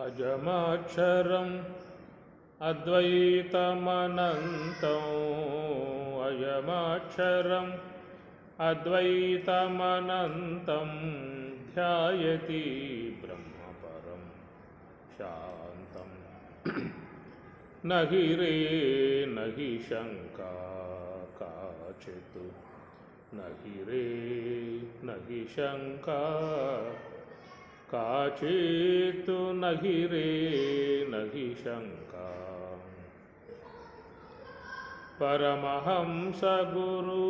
అజమాక్షరం అద్వైతమనంతం అజమాక్షరం అద్వైతమనంతం ధ్యాయతి బ్రహ్మపరం శాంతం నహి రే నహి శంకా కాచిత్ నహి రే నహి శంకా కాచిత్ నహి రే నహి శంకా పరమహంస గురు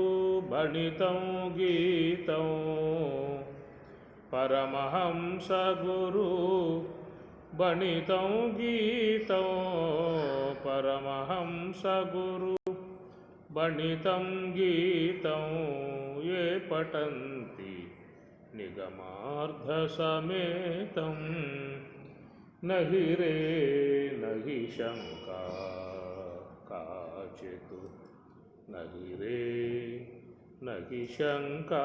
భణితం గీతం పరమహంస గురు భణితం గీతం పరమహంస గురు భణితం గీతం ఏ పఠంతి నిగమార్థసమేతం నహి రే నహి శంకా కాచిత్ నహి రే నహి శంకా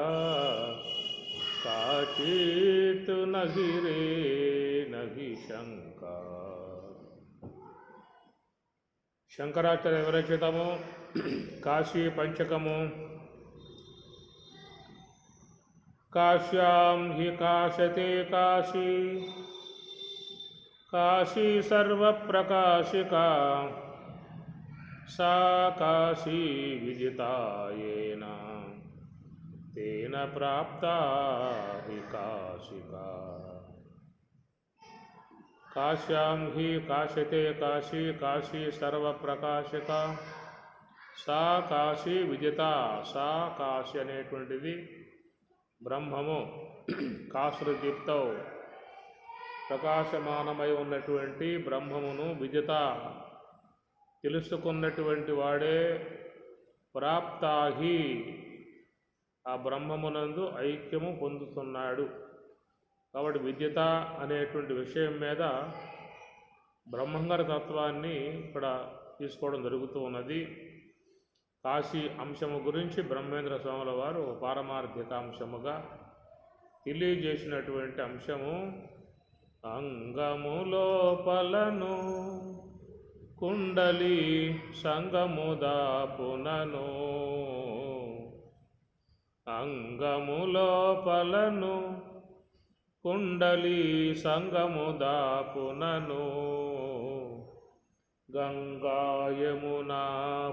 కాచిత్ నహి రే నహి శంకా. శంకరాచార్య విరచితము కాశీ పంచకము. కాశ్యాం హి కాశతే కాశీ కాశీ సర్వప్రకాశికా సా కాశీ విదితాయేన తేన ప్రాప్తా హి కాశికా. కాశ్యాం హి కాశతే కాశీ కాశీ సర్వప్రకాశికా సా కాశీ విదిత. సా కాశీ అనేటువంటిది బ్రహ్మము. కాసులు దీప్తౌ ప్రకాశమానమై ఉన్నటువంటి బ్రహ్మమును విదిత తెలుసుకున్నటువంటి వాడే ప్రాప్తాహి ఆ బ్రహ్మమునందు ఐక్యము పొందుతున్నాడు. కాబట్టి విద్యత అనేటువంటి విషయం మీద బ్రహ్మంగారి తత్వాన్ని ఇక్కడ తీసుకోవడం జరుగుతూ ఉన్నది. కాశీ అంశము గురించి బ్రహ్మేంద్ర స్వాముల వారు పారమార్థిక అంశముగా తెలియజేసినటువంటి అంశము అంగము లోపలను కుండలి సంగముదాపునను అంగము లోపలను కుండలి సంగముదాపునను గంగాయమునా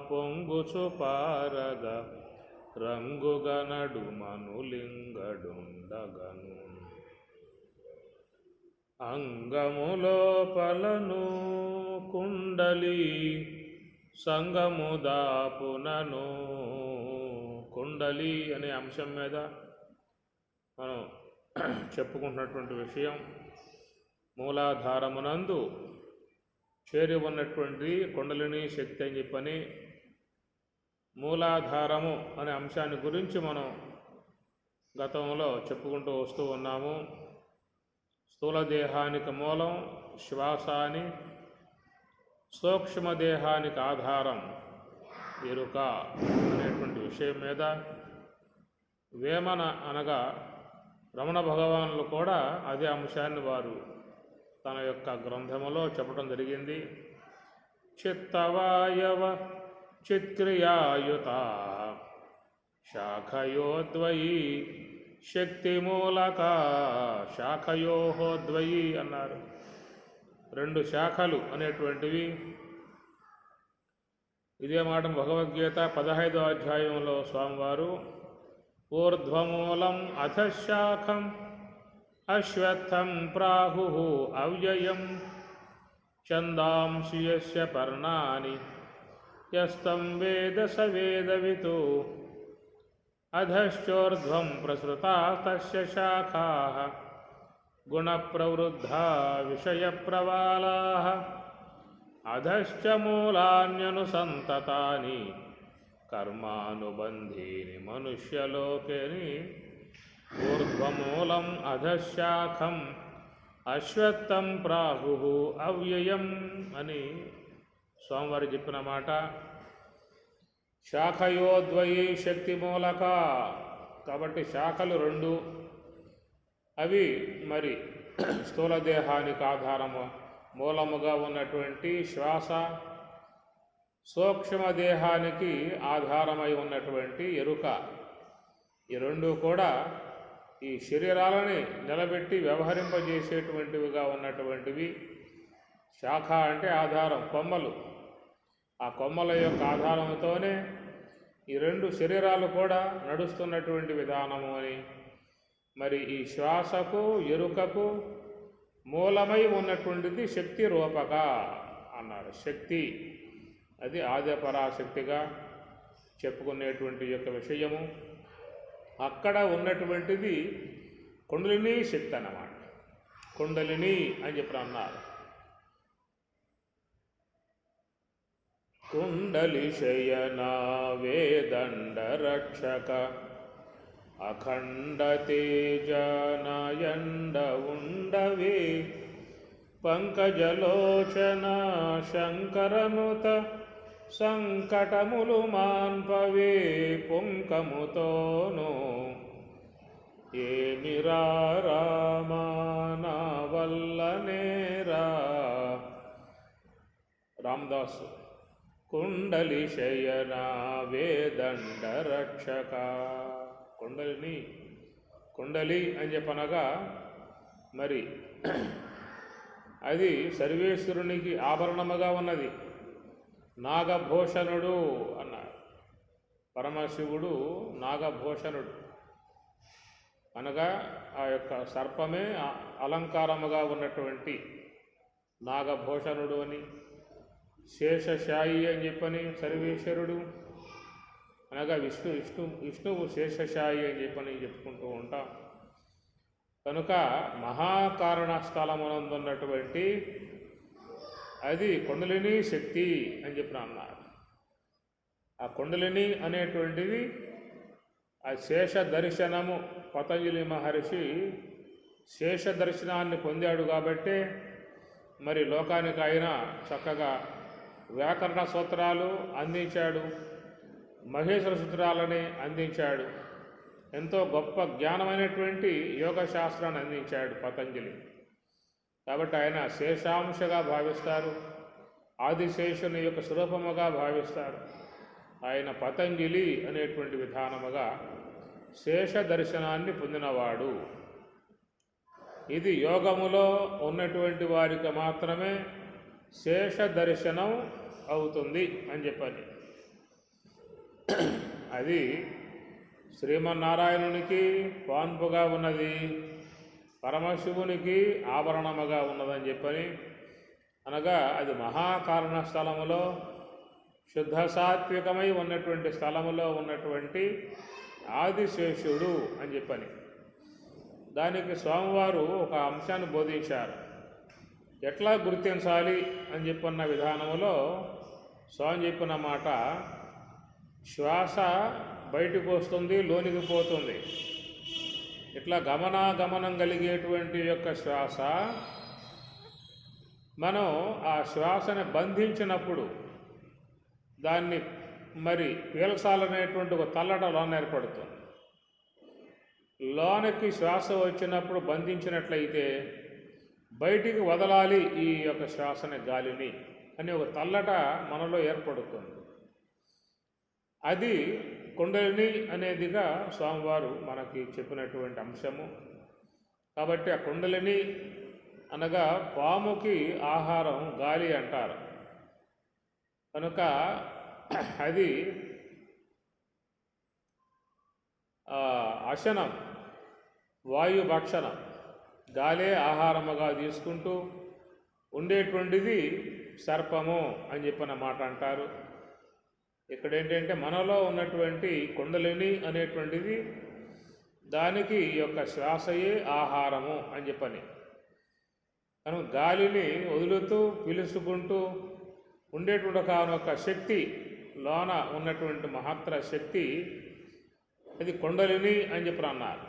పొంగుచు పారగ రంగుగనడు మనులింగడుండగను అంగము లోపలను కుండలి సంగముదాపునను. కుండలి అనే అంశం మీద మనం చెప్పుకుంటున్నటువంటి విషయం మూలాధారమునందు చేరి ఉన్నటువంటి కుండలిని శక్తి అని చెప్పని మూలాధారము అనే అంశాన్ని గురించి మనం గతంలో చెప్పుకుంటూ వస్తూ ఉన్నాము. స్థూల దేహానికి మూలం శ్వాస అని, సూక్ష్మదేహానికి ఆధారం ఎరుక అనేటువంటి విషయం మీద వేమన అనగా రమణ భగవానులు కూడా అదే అంశాన్ని వారు తన యొక్క గ్రంథములో చెప్పడం జరిగింది. చిత్తవాయవ చిత్క్రియాయుత శాఖయోద్వయి శక్తిమూలక శాఖయోహోద్వయి అన్నారు. రెండు శాఖలు అనేటువంటివి. ఇదే మాట భగవద్గీత 15వ అధ్యాయంలో స్వామివారు ఊర్ధ్వమూలం అధశాఖం అశ్వత్థం ప్రాహు అవ్యయం ఛందాంసి యస్య పర్ణాని యస్తం వేద స వేదవితు అధశ్చోర్ధ్వం ప్రసృతా తస్య శాఖాః గుణప్రవృద్ధా విషయప్రవాలాః అధశ్చ మూలాన్యనుసంతతాని కర్మానుబంధీని మనుష్యలోకేని ఊర్ధ్వమూలం అధశాఖం అశ్వత్థం ప్రాహు అవ్యయం అని స్వామివారు చెప్పిన మాట. శాఖయోద్వయి శక్తి మూలక. కాబట్టి శాఖలు రెండు, అవి మరి స్థూల దేహానికి మూలముగా ఉన్నటువంటి శ్వాస, సూక్ష్మ దేహానికి ఆధారమై ఉన్నటువంటి ఎరుక, ఈ రెండు కూడా ఈ శరీరాలని నిలబెట్టి వ్యవహరింపజేసేటువంటివిగా ఉన్నటువంటివి. శాఖ అంటే ఆధారం, కొమ్మలు. ఆ కొమ్మల యొక్క ఆధారంతోనే ఈ రెండు శరీరాలు కూడా నడుస్తున్నటువంటి విధానము అని. మరి ఈ శ్వాసకు ఎరుకకు మూలమై ఉన్నటువంటిది శక్తి రూపక అన్నారు. శక్తి అది ఆది పరాశక్తిగా చెప్పుకునేటువంటి యొక్క విషయము. అక్కడ ఉన్నటువంటిది కుండలిని శక్తి అన్నమాట. కుండలిని అని చెప్పి అన్నారు. కుండలి శయన వేదండ రక్షక అఖండ తేజనయండ ఉండవే పంకజలోచన శంకరనుత సంకటములు మాన్పవే పుంకముతోను ఏమిరా రామా నా వల్లనేరా. రామదాసు. కుండలి శయన వేదండ రక్షక. కుండలి అని చెప్పనగా మరి అది సర్వేశ్వరునికి ఆభరణముగా ఉన్నది. నాగభూషణుడు అన్నారు. పరమశివుడు నాగభూషణుడు అనగా ఆ యొక్క సర్పమే అలంకారముగా ఉన్నటువంటి నాగభూషణుడు అని. శేషశాయి అని చెప్పని సర్వేశ్వరుడు అనగా విష్ణువు శేషశాయి అని చెప్పని చెప్పుకుంటూ ఉంటాం. కనుక మహాకారణ స్థలమునందున్నటువంటి అది కుండలిని శక్తి అని చెప్పిన అన్నారు. ఆ కుండలిని అనేటువంటిది ఆ శేష దర్శనము. పతంజలి మహర్షి శేష దర్శనాన్ని పొందాడు కాబట్టే మరి లోకానికి ఆయన చక్కగా వ్యాకరణ సూత్రాలు అందించాడు, మహేశ్వర సూత్రాలని అందించాడు, ఎంతో గొప్ప జ్ఞానమైనటువంటి యోగ శాస్త్రాన్ని అందించాడు పతంజలి. కాబట్టి ఆయన శేషాంశగా భావిస్తారు, ఆదిశేషుని యొక్క స్వరూపముగా భావిస్తారు. ఆయన పతంజలి అనేటువంటి విధానముగా శేష దర్శనాన్ని పొందినవాడు. ఇది యోగములో ఉన్నటువంటి వారికి మాత్రమే శేష దర్శనం అవుతుంది అని చెప్పని. అది శ్రీమన్నారాయణునికి పాన్పుగా ఉన్నది, పరమశివునికి ఆభరణముగా ఉన్నదని చెప్పని. అనగా అది మహాకారణ స్థలములో శుద్ధ సాత్వికమై ఉన్నటువంటి స్థలములో ఉన్నటువంటి ఆదిశేషుడు అని చెప్పని. దానికి స్వామివారు ఒక అంశాన్ని బోధించారు. ఎట్లా గుర్తించాలి అని చెప్పన్న విధానంలో స్వామి చెప్పిన మాట, శ్వాస బయటకు వస్తుంది, లోనికి పోతుంది. ఇట్లా గమనం కలిగేటువంటి యొక్క శ్వాస మనం ఆ శ్వాసని బంధించినప్పుడు దాన్ని మరి పీల్చాలనేటువంటి ఒక తల్లట లోన ఏర్పడుతుంది. లోనికి శ్వాస వచ్చినప్పుడు బంధించినట్లయితే బయటికి వదలాలి ఈ యొక్క శ్వాసని, గాలిని అని ఒక తల్లట మనలో ఏర్పడుతుంది. అది కుండలిని అనేదిగా స్వామివారు మనకి చెప్పినటువంటి అంశము. కాబట్టి ఆ కుండలిని అనగా పాముకి ఆహారం గాలి అంటారు. కనుక అది అశనం, వాయు భక్షణం, గాలే ఆహారముగా తీసుకుంటూ ఉండేటువంటిది సర్పము అని చెప్పిన మాట అంటారు. ఇక్కడ ఏంటంటే మనలో ఉన్నటువంటి కుండలిని అనేటువంటిది దానికి ఈ యొక్క శ్వాసయే ఆహారము అని చెప్పని. కనుక గాలిని వదులుతూ పిలుచుకుంటూ ఉండేటువంటి ఒక శక్తి, లోన ఉన్నటువంటి మహత్తర శక్తి, అది కుండలిని అని చెప్పి అన్నారు.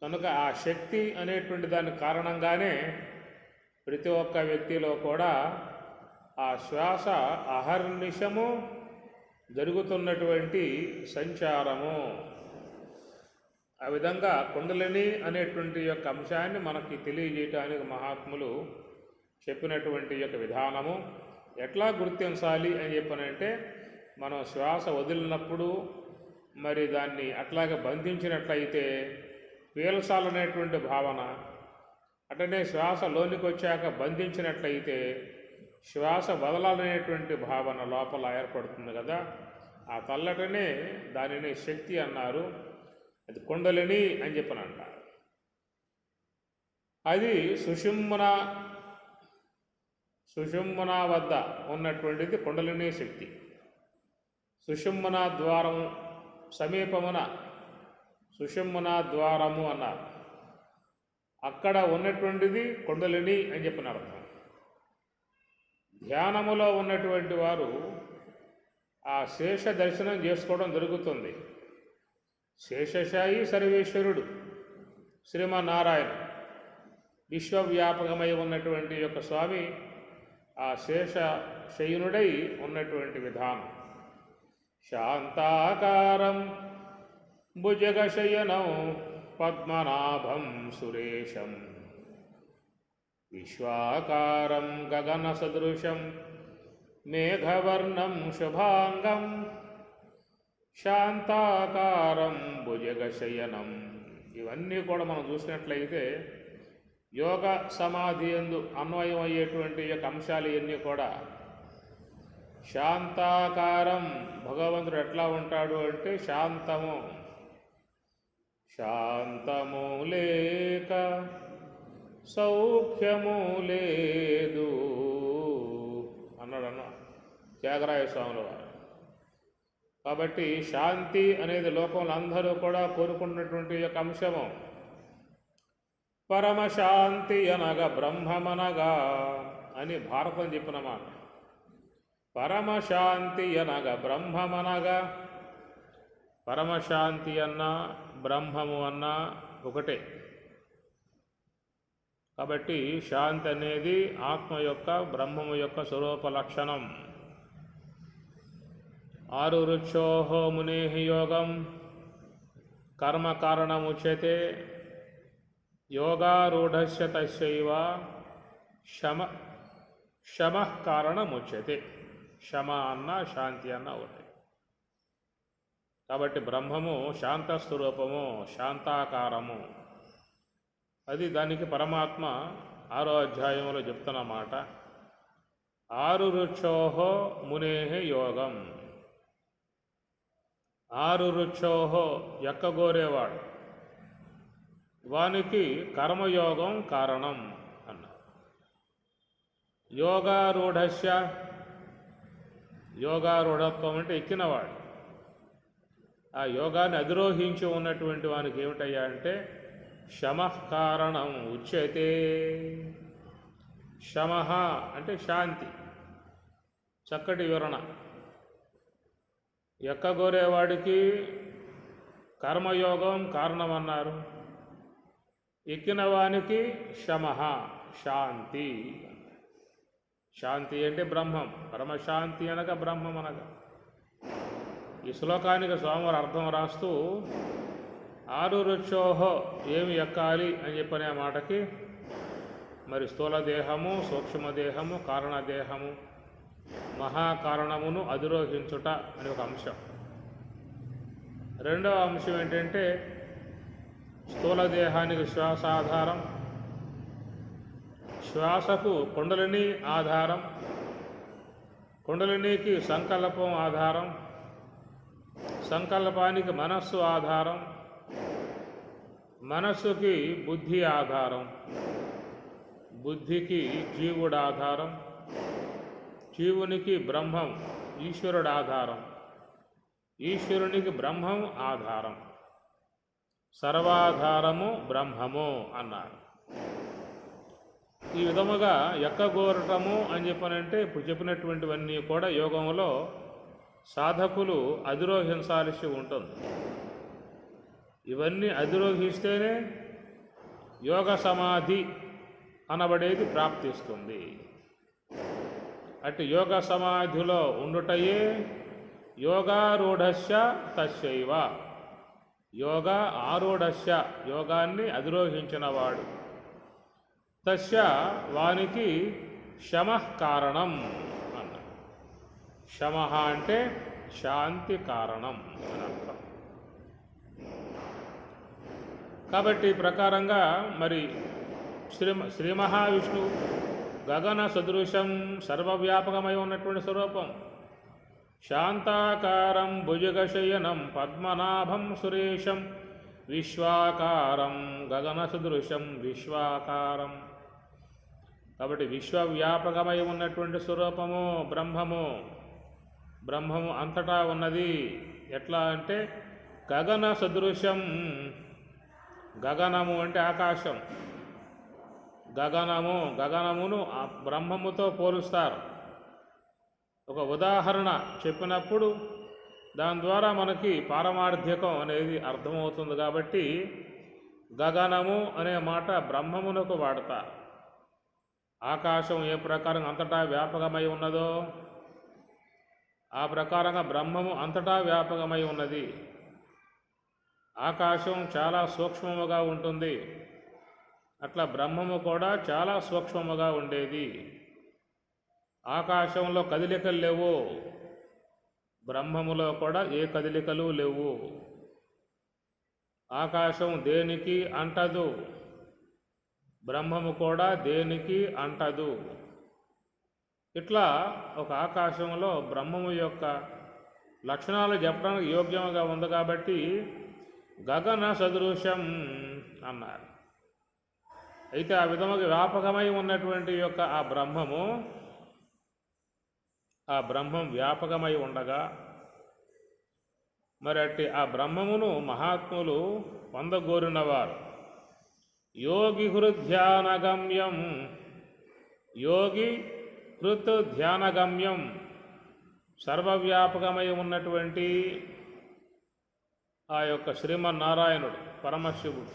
కనుక ఆ శక్తి అనేటువంటి దాని కారణంగానే ప్రతి ఒక్క వ్యక్తిలో కూడా ఆ శ్వాస అహర్నిశము జరుగుతున్నటువంటి సంచారము. ఆ విధంగా కుండలిని అనేటువంటి యొక్క అంశాన్ని మనకి తెలియజేయటానికి మహాత్ములు చెప్పినటువంటి యొక్క విధానము ఎట్లా గుర్తించాలి అని చెప్పనంటే, మనం శ్వాస వదిలినప్పుడు మరి దాన్ని అట్లాగే బంధించినట్లయితే పీల్చాలనేటువంటి భావన, అటనే శ్వాస లోనికి వచ్చాక బంధించినట్లయితే శ్వాస వదలాలనేటువంటి భావన లోపల ఏర్పడుతుంది కదా. ఆ తల్లటనే దానిని శక్తి అన్నారు. అది కుండలిని అని చెప్పని అంటారు. అది సుషుమ్న వద్ద ఉన్నటువంటిది కుండలిని శక్తి. సుషుమ్న ద్వారం సమీపమున సుషుమ్న ద్వారము అన్నారు. అక్కడ ఉన్నటువంటిది కుండలిని అని చెప్పిన అర్థం. ధ్యానములో ఉన్నటువంటి వారు ఆ శేష దర్శనం చేసుకోవడం జరుగుతుంది. శేషశాయి సర్వేశ్వరుడు శ్రీమన్నారాయణ విశ్వవ్యాపకమై ఉన్నటువంటి యొక్క స్వామి ఆ శేష శయనుడై ఉన్నటువంటి విధానం. శాంతాకారం భుజగశయనం పద్మనాభం సురేశం విశ్వాకారం గగన సదృశం మేఘవర్ణం శుభాంగం శాంతాకారం భుజగశయనం. ఇవన్నీ కూడా మనం చూసినట్లయితే యోగ సమాధి యందు అన్వయం అయ్యేటువంటి యొక్క అంశాలు ఇవన్నీ కూడా. శాంతాకారం భగవంతుడు ఎట్లా ఉంటాడు అంటే శాంతము లేక సౌఖ్యము లేదు అన్నాడు త్యాగరాయ స్వాముల వారు. కాబట్టి శాంతి అనేది లోకంలో అందరూ కూడా కోరుకున్నటువంటి యొక్క అంశము. పరమశాంతి అనగా బ్రహ్మమనగా అని భారతం చెప్పిన మాట. పరమశాంతి అనగా బ్రహ్మమనగా, పరమశాంతి అన్నా బ్రహ్మము అన్నా ఒకటే. కాబట్టి శాంతి అనేది ఆత్మ యొక్క బ్రహ్మము యొక్క స్వరూప లక్షణం. ఆరు రుచోహో మునే యోగం కర్మకారణముచ్యతే యోగారూఢస్య తస్యైవ శమ కారణముచ్యతే. శమ అన్న శాంతి అన్న ఒకటి. కాబట్టి బ్రహ్మము శాంతస్వరూపము, శాంతాకారము. అది దానికి పరమాత్మ 6వ అధ్యాయంలో చెప్తున్నమాట. ఆరు రుచోహో మునే యోగం. ఆరు రుచోహో ఎక్కగోరేవాడు, వానికి కర్మయోగం కారణం అన్నారు. యోగారూఢస్య, యోగారూఢత్వం అంటే ఎక్కినవాడు. ఆ యోగాన్ని అధిరోహించి ఉన్నటువంటి వానికి ఏమిటయ్యా అంటే శమః కారణం ఉచ్యతే. శమః అంటే శాంతి. చక్కటి వివరణ. ఎక్కగోరేవాడికి కర్మయోగం కారణమన్నారు. ఎక్కిన వానికి శమః శాంతి. శాంతి అంటే బ్రహ్మం. పరమశాంతి అనగా బ్రహ్మం అనగా. ఈ శ్లోకానికి స్వామివారు అర్థం రాస్తూ ఆరు రుచోహో ఏమి ఎక్కాలి అని చెప్పనే మాటకి మరి స్థూల దేహము, సూక్ష్మదేహము, కారణదేహము, మహాకారణమును అధిరోహించుట అని ఒక అంశం. రెండవ అంశం ఏంటంటే స్థూల దేహానికి శ్వాస ఆధారం, శ్వాసకు కుండలిని ఆధారం, కుండలినికి సంకల్పం ఆధారం, సంకల్పానికి మనస్సు ఆధారం, మనస్సుకి బుద్ధి ఆధారం, బుద్ధికి జీవుడు ఆధారం, జీవునికి బ్రహ్మం ఈశ్వరుడు ఆధారం, ఈశ్వరునికి బ్రహ్మం ఆధారం. సర్వాధారము బ్రహ్మము అన్నారు. ఈ విధముగా ఎక్కగోరటము అని చెప్పనంటే ఇప్పుడు చెప్పినటువంటివన్నీ కూడా యోగంలో సాధకులు అధిరోహించాల్సి ఉంటుంది. ఇవన్నీ అధిరోహిస్తేనే యోగ సమాధి అనబడేది ప్రాప్తిస్తుంది. అటు యోగ సమాధిలో ఉండుటయే యోగారూఢస్య తస్యైవ. యోగ ఆరూఢస్య యోగాన్ని అధిరోహించినవాడు, తస్య వానికి శమః కారణం అన్న. శమః అంటే శాంతి కారణం అని అర్థం. కాబట్టి ఈ ప్రకారంగా మరి శ్రీ మహావిష్ణువు గగన సదృశం సర్వవ్యాపకమై ఉన్నటువంటి స్వరూపం, శాంతాకారం భుజగశయనం పద్మనాభం సురేశం విశ్వాకారం గగన సదృశం విశ్వాకారం. కాబట్టి విశ్వవ్యాపకమై ఉన్నటువంటి స్వరూపము బ్రహ్మము అంతటా ఉన్నది. ఎట్లా అంటే గగన సదృశం, గగనము అంటే ఆకాశం, గగనమును ఆ బ్రహ్మముతో పోలుస్తారు. ఒక ఉదాహరణ చెప్పినప్పుడు దాని ద్వారా మనకి పారమార్థికం అనేది అర్థమవుతుంది. కాబట్టి గగనము అనే మాట బ్రహ్మమునకు వాడతారు. ఆకాశం ఏ ప్రకారం అంతటా వ్యాపకమై ఉన్నదో ఆ ప్రకారంగా బ్రహ్మము అంతటా వ్యాపకమై ఉన్నది. ఆకాశం చాలా సూక్ష్మముగా ఉంటుంది, అట్లా బ్రహ్మము కూడా చాలా సూక్ష్మముగా ఉండేది. ఆకాశంలో కదలికలు లేవు, బ్రహ్మములో కూడా ఏ కదలికలు లేవు. ఆకాశం దేనికి అంటదు, బ్రహ్మము కూడా దేనికి అంటదు. ఇట్లా ఒక ఆకాశంలో బ్రహ్మము యొక్క లక్షణాలు చెప్పడానికి యోగ్యముగా ఉంది కాబట్టి గగన సదృశం అన్నారు. అయితే ఆ విధముగా వ్యాపకమై ఉన్నటువంటి యొక్క ఆ బ్రహ్మం వ్యాపకమై ఉండగా మరి అట్టి ఆ బ్రహ్మమును మహాత్ములు పొందగోరినవారు యోగి హృధ్యానగమ్యం, యోగి హృత్ ధ్యానగమ్యం, సర్వవ్యాపకమై ఉన్నటువంటి ఆ యొక్క శ్రీమన్నారాయణుడు పరమశివుడు,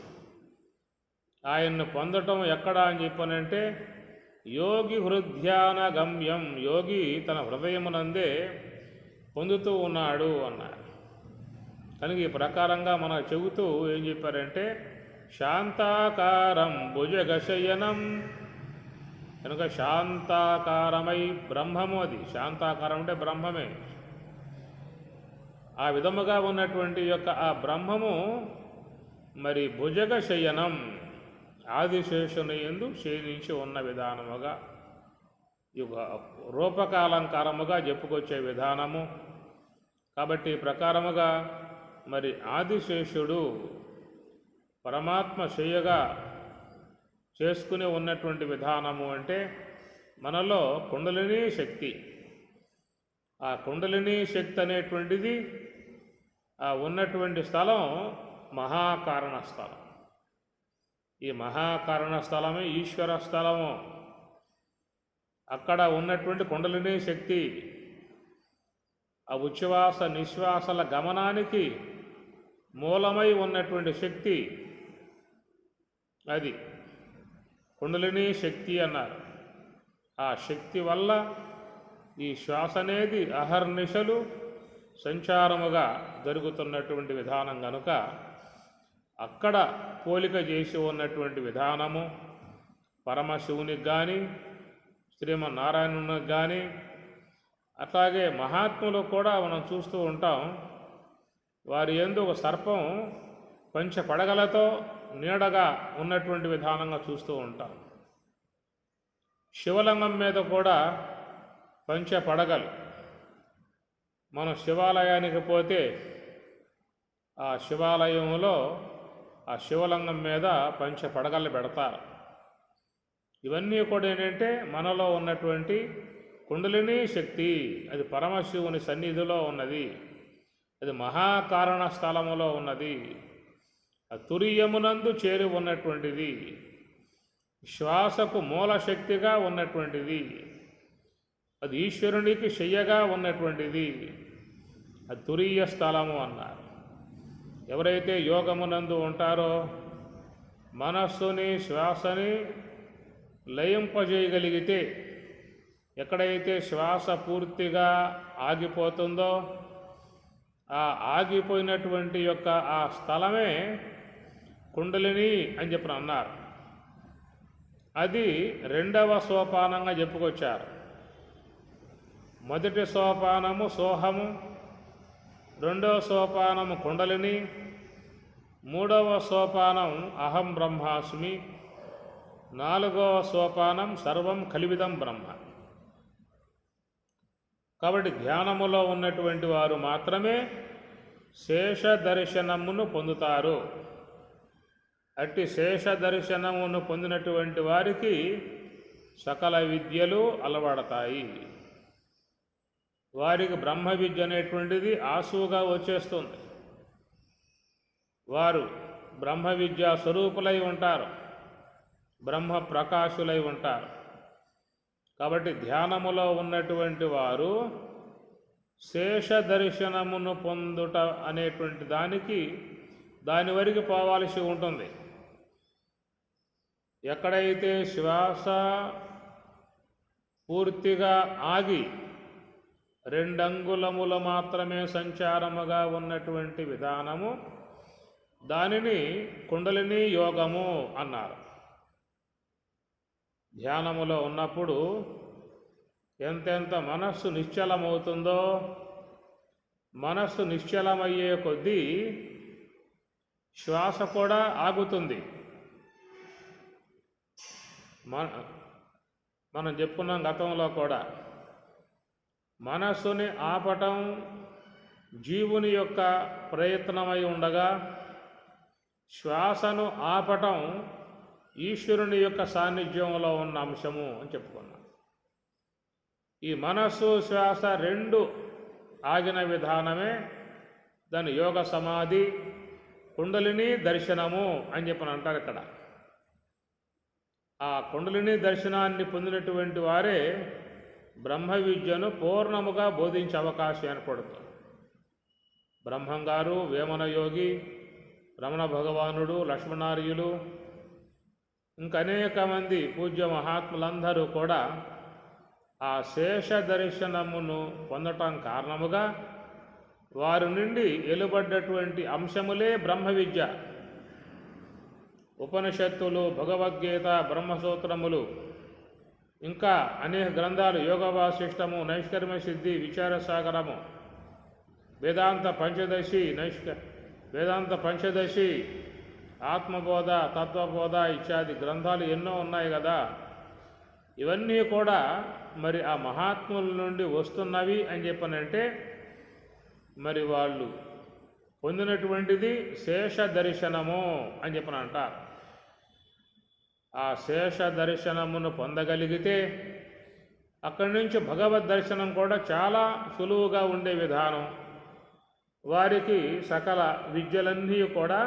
ఆయన్ను పొందటం ఎక్కడ అని చెప్పనంటే యోగి హృధ్యానగమ్యం, యోగి తన హృదయమునందే పొందుతూ ఉన్నాడు అన్నారు. కనుక ఈ ప్రకారంగా మనకు చెబుతూ ఏం చెప్పారంటే శాంతాకారం భుజగశయనం, కనుక శాంతాకారమై బ్రహ్మము, అది శాంతాకారం అంటే బ్రహ్మమే. ఆ విధముగా ఉన్నటువంటి యొక్క ఆ బ్రహ్మము మరి భుజగ శయనం, ఆదిశేషుని యందు శయనించి ఉన్న విధానముగా రూపకాలంకారముగా చెప్పుకొచ్చే విధానము. కాబట్టి ప్రకారముగా మరి ఆదిశేషుడు పరమాత్మ శయ్యగా చేసుకుని ఉన్నటువంటి విధానము అంటే మనలో కుండలినీ శక్తి, ఆ కుండలినీ శక్తి అనేటువంటిది ఆ ఉన్నటువంటి స్థలం మహాకారణ స్థలం. ఈ మహాకారణ స్థలమే ఈశ్వర స్థలము. అక్కడ ఉన్నటువంటి కుండలినీ శక్తి ఆ ఉచ్ఛ్వాస నిశ్వాసల గమనానికి మూలమై ఉన్నటువంటి శక్తి, అది కుండలినీ శక్తి అన్నారు. ఆ శక్తి వల్ల ఈ శ్వాస అనేది అహర్నిశలు సంచారముగా జరుగుతున్నటువంటి విధానం కనుక అక్కడ పోలిక చేసి ఉన్నటువంటి విధానము పరమశివునికి కానీ శ్రీమన్నారాయణునికి కానీ, అట్లాగే మహాత్ములు కూడా మనం చూస్తూ ఉంటాం. వారి యందు ఒక సర్పం పంచ పడగలతో నీడగా ఉన్నటువంటి విధానంగా చూస్తూ ఉంటాం. శివలింగం మీద కూడా పంచ పడగలు. మనం శివాలయానికి పోతే ఆ శివాలయంలో ఆ శివలింగం మీద పంచ పడగలు పెడతారు. ఇవన్నీ కూడా ఏంటంటే మనలో ఉన్నటువంటి కుండలినీ శక్తి, అది పరమశివుని సన్నిధిలో ఉన్నది, అది మహాకారణ స్థలములో ఉన్నది, తురియమునందు చేరి ఉన్నటువంటిది, శ్వాసకు మూల శక్తిగా ఉన్నటువంటిది, అది ఈశ్వరునికి శయ్యగా ఉన్నటువంటిది, అది తురీయ స్థలము అన్నారు. ఎవరైతే యోగమునందు ఉంటారో మనస్సుని శ్వాసని లయింపజేయగలిగితే, ఎక్కడైతే శ్వాస పూర్తిగా ఆగిపోతుందో ఆ ఆగిపోయినటువంటి యొక్క ఆ స్థలమే కుండలిని అని చెప్పి అన్నారు. అది రెండవ సోపానంగా చెప్పుకొచ్చారు. మొదటి సోపానము సోహము, రెండవ సోపానము కుండలిని, మూడవ సోపానం అహం బ్రహ్మాస్మి, నాలుగవ సోపానం సర్వం కలివిదం బ్రహ్మ. కాబట్టి ధ్యానములో ఉన్నటువంటి వారు మాత్రమే శేష దర్శనమును పొందుతారు. అట్టి శేష దర్శనమును పొందినటువంటి వారికి సకల విద్యలు అలవడతాయి. వారికి బ్రహ్మ విద్య అనేటువంటిది ఆసువుగా వచ్చేస్తుంది. వారు బ్రహ్మ విద్యా స్వరూపులై ఉంటారు, బ్రహ్మ ప్రకాశులై ఉంటారు. కాబట్టి ధ్యానములో ఉన్నటువంటి వారు శేష దర్శనమును పొందుట అనేటువంటి దాని వరకు పోవాల్సి ఉంటుంది. ఎక్కడైతే శ్వాస పూర్తిగా ఆగి 2 అంగుళములు మాత్రమే సంచారముగా ఉన్నటువంటి విధానము, దానిని కుండలిని యోగము అన్నారు. ధ్యానములో ఉన్నప్పుడు ఎంతెంత మనస్సు నిశ్చలమవుతుందో, మనస్సు నిశ్చలమయ్యే కొద్దీ శ్వాస కూడా ఆగుతుంది. మనం చెప్పుకున్నాం గతంలో కూడా, మనస్సుని ఆపటం జీవుని యొక్క ప్రయత్నమై ఉండగా, శ్వాసను ఆపటం ఈశ్వరుని యొక్క సాన్నిధ్యంలో ఉన్న అంశము అని చెప్పుకున్నాం. ఈ మనస్సు శ్వాస 2 ఆగిన విధానమే దాని యోగ సమాధి, కుండలిని దర్శనము అని చెప్పని అంటారు ఇక్కడ. ఆ కుండలిని దర్శనాన్ని పొందినటువంటి వారే బ్రహ్మ విద్యను పూర్ణముగా బోధించే అవకాశం ఏర్పడుతుంది. బ్రహ్మంగారు, వేమన యోగి, రమణ భగవానుడు, లక్ష్మణార్యులు, ఇంకనేక మంది పూజ్య మహాత్ములందరూ కూడా ఆ శేష దర్శనమును పొందటం కారణముగా వారి నుండి వెలువడ్డటువంటి అంశములే బ్రహ్మ విద్య. ఉపనిషత్తులు, భగవద్గీత, బ్రహ్మసూత్రములు, ఇంకా అనేక గ్రంథాలు, యోగ వాసిష్టము, నైష్కర్మ్య సిద్ధి, విచారసాగరము, వేదాంత పంచదశి, ఆత్మబోధ, తత్వబోధ ఇత్యాది గ్రంథాలు ఎన్నో ఉన్నాయి కదా. ఇవన్నీ కూడా మరి ఆ మహాత్ముల నుండి వస్తున్నవి అని చెప్పనంటే, మరి వాళ్ళు పొందినటువంటిది శేష దర్శనము అని చెప్పని అంటారు. ఆ శేష దర్శనమును పొందగలిగితే అక్కడి నుంచి భగవద్ దర్శనం కూడా చాలా సులువుగా ఉండే విధానం. వారికి సకల విద్యలన్నీ కూడా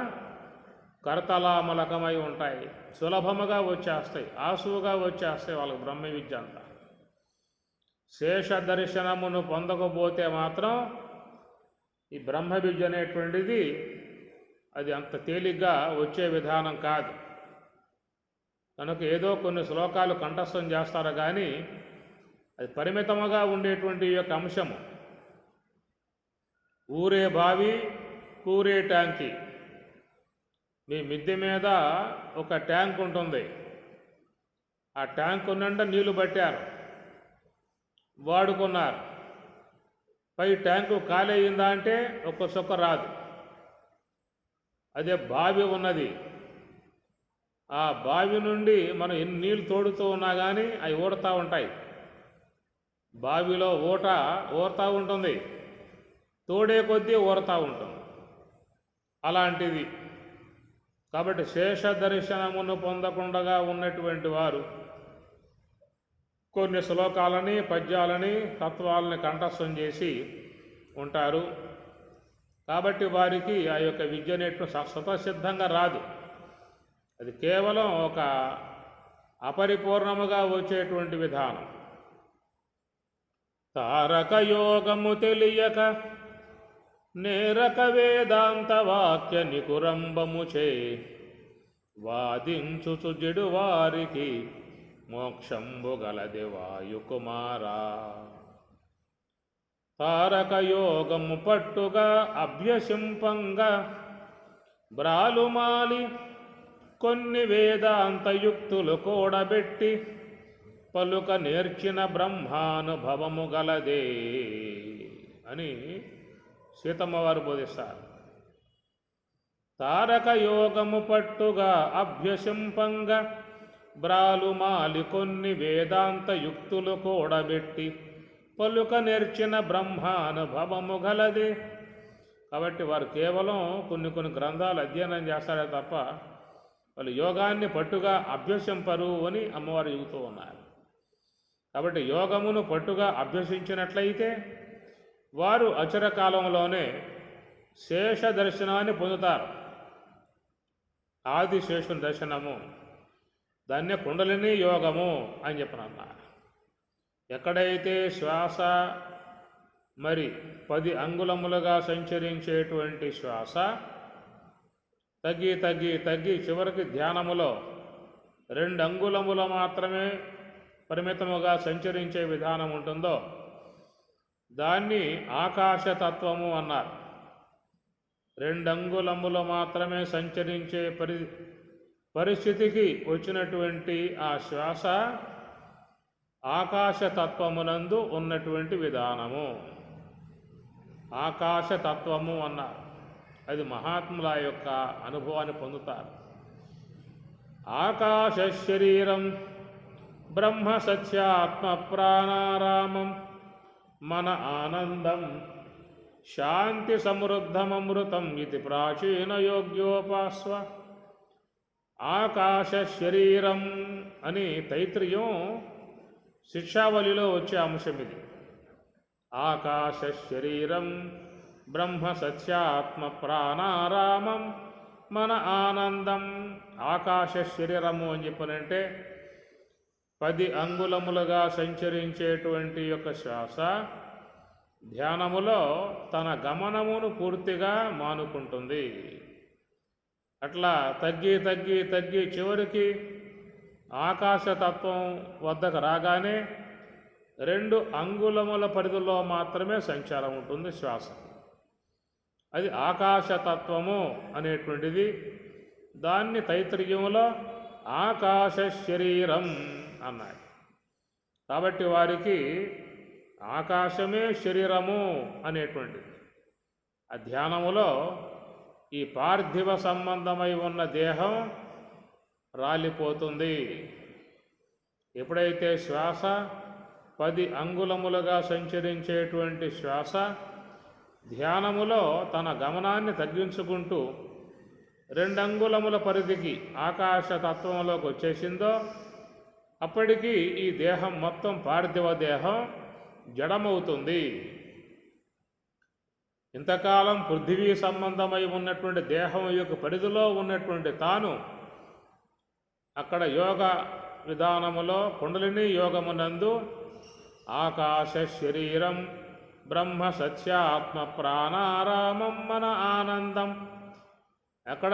కర్తలామలకమై ఉంటాయి, సులభముగా వచ్చేస్తాయి, ఆసువుగా వచ్చేస్తాయి వాళ్ళకి బ్రహ్మ విద్య అంతా. శేష దర్శనమును పొందకపోతే మాత్రం ఈ బ్రహ్మ విద్య అనేటువంటిది అది అంత తేలిగ్గా వచ్చే విధానం కాదు. కనుక ఏదో కొన్ని శ్లోకాలు కంఠస్థం చేస్తారు కానీ అది పరిమితముగా ఉండేటువంటి యొక్క అంశము. ఊరే బావి, కూరే ట్యాంకి. మీ మిద్దె మీద ఒక ట్యాంక్ ఉంటుంది, ఆ ట్యాంకు నిండా నీళ్లు పట్టారు, వాడుకున్నారు. పై ట్యాంకు ఖాళీ అయిందా అంటే ఒక్క చుక్క రాదు. అదే బావి ఉన్నది, ఆ బావి నుండి మనం ఎన్ని నీళ్ళు తోడుతూ ఉన్నా కానీ అవి ఊడుతూ ఉంటాయి. బావిలో ఊరుతూ ఉంటుంది, తోడే కొద్దీ ఊరుతూ ఉంటుంది. అలాంటిది. కాబట్టి శేష దర్శనమును పొందకుండా ఉన్నటువంటి వారు కొన్ని శ్లోకాలని, పద్యాలని, తత్వాలని కంఠస్థం చేసి ఉంటారు. కాబట్టి వారికి ఆ యొక్క విద్య నేర్పు స్వతసిద్ధంగా రాదు. అది కేవలం ఒక అపరిపూర్ణముగా వచ్చేటువంటి విధానం. తారక యోగము తెలియక నేరక వేదాంత వాక్య నికురంబముచే వాదించుచు జడు వారికి మోక్షంబు గలది వాయుకుమారా. తారకయోగము పట్టుగా అభ్యసింపంగా బ్రాలుమాలి కొన్ని వేదాంతయుక్తులు కూడబెట్టి పలుక నేర్చిన బ్రహ్మానుభవము గలదే అని సీతమ్మవారు బోధిస్తారు. తారకయోగము పట్టుగా అభ్యసింపంగా బ్రాలుమాలి కొన్ని వేదాంతయుక్తులు కూడబెట్టి పలుక నేర్చిన బ్రహ్మానుభవము గలదే. కాబట్టి వారు కేవలం కొన్ని గ్రంథాలు అధ్యయనం చేస్తారే తప్ప వాళ్ళు యోగాన్ని పట్టుగా అభ్యసింపరు అని అమ్మవారు చెబుతూ ఉన్నారు. కాబట్టి యోగమును పట్టుగా అభ్యసించినట్లయితే వారు అచర కాలంలోనే శేష దర్శనాన్ని పొందుతారు. ఆదిశేషుని దర్శనము, దాన్నే కుండలిని యోగము అని చెప్పనన్నారు. ఎక్కడైతే శ్వాస 10 అంగుళములుగా సంచరించేటువంటి శ్వాస తగ్గి చివరికి ధ్యానములో 2 అంగుళములు మాత్రమే పరిమితముగా సంచరించే విధానం ఉంటుందో దాన్ని ఆకాశతత్వము అన్నారు. 2 అంగుళములు మాత్రమే సంచరించే పరిస్థితికి వచ్చినటువంటి ఆ శ్వాస ఆకాశతత్వమునందు ఉన్నటువంటి విధానము, ఆకాశతత్వము అన్నారు. అది మహాత్ముల యొక్క అనుభవాన్ని పొందుతారు. ఆకాశ శరీరం బ్రహ్మ సత్యాత్మ ప్రాణారామం మన ఆనందం శాంతి సమృద్ధమమృతం ఇది ప్రాచీన యోగ్యోపాస్వ. ఆకాశ శరీరం అని తైత్రీయం శిక్షావళిలో వచ్చే అంశం ఇది. ఆకాశ శరీరం బ్రహ్మ సత్యాత్మ ప్రాణారామం మన ఆనందం. ఆకాశ శరీరము అని చెప్పనంటే 10 అంగుళములుగా సంచరించేటువంటి యొక్క శ్వాస ధ్యానములో తన గమనమును పూర్తిగా మానుకుంటుంది. అట్లా తగ్గి చివరికి ఆకాశతత్వం వద్దకు రాగానే 2 అంగుళముల పరిధిలో మాత్రమే సంచారం ఉంటుంది శ్వాస. అది ఆకాశతత్వము అనేటువంటిది. దాన్ని తైత్రీయంలో ఆకాశ శరీరం అన్నాడు. కాబట్టి వారికి ఆకాశమే శరీరము అనేటువంటిది. ఆ ధ్యానములో ఈ పార్థివ సంబంధమై ఉన్న దేహం రాలిపోతుంది. ఎప్పుడైతే శ్వాస 10 అంగుళములుగా సంచరించేటువంటి శ్వాస ధ్యానములో తన గమనాన్ని తగ్గించుకుంటూ 2 అంగుళముల పరిధికి ఆకాశతత్వంలోకి వచ్చేసిందో అప్పటికి ఈ దేహం మొత్తం పార్థివ దేహం జడమవుతుంది. ఇంతకాలం పృథివీ సంబంధమై ఉన్నటువంటి దేహం యొక్క పరిధిలో ఉన్నటువంటి తాను అక్కడ యోగ విధానములో కుండలిని యోగమునందు ఆకాశ శరీరం బ్రహ్మ సత్యాత్మ ప్రాణారామం మన ఆనందం. అక్కడ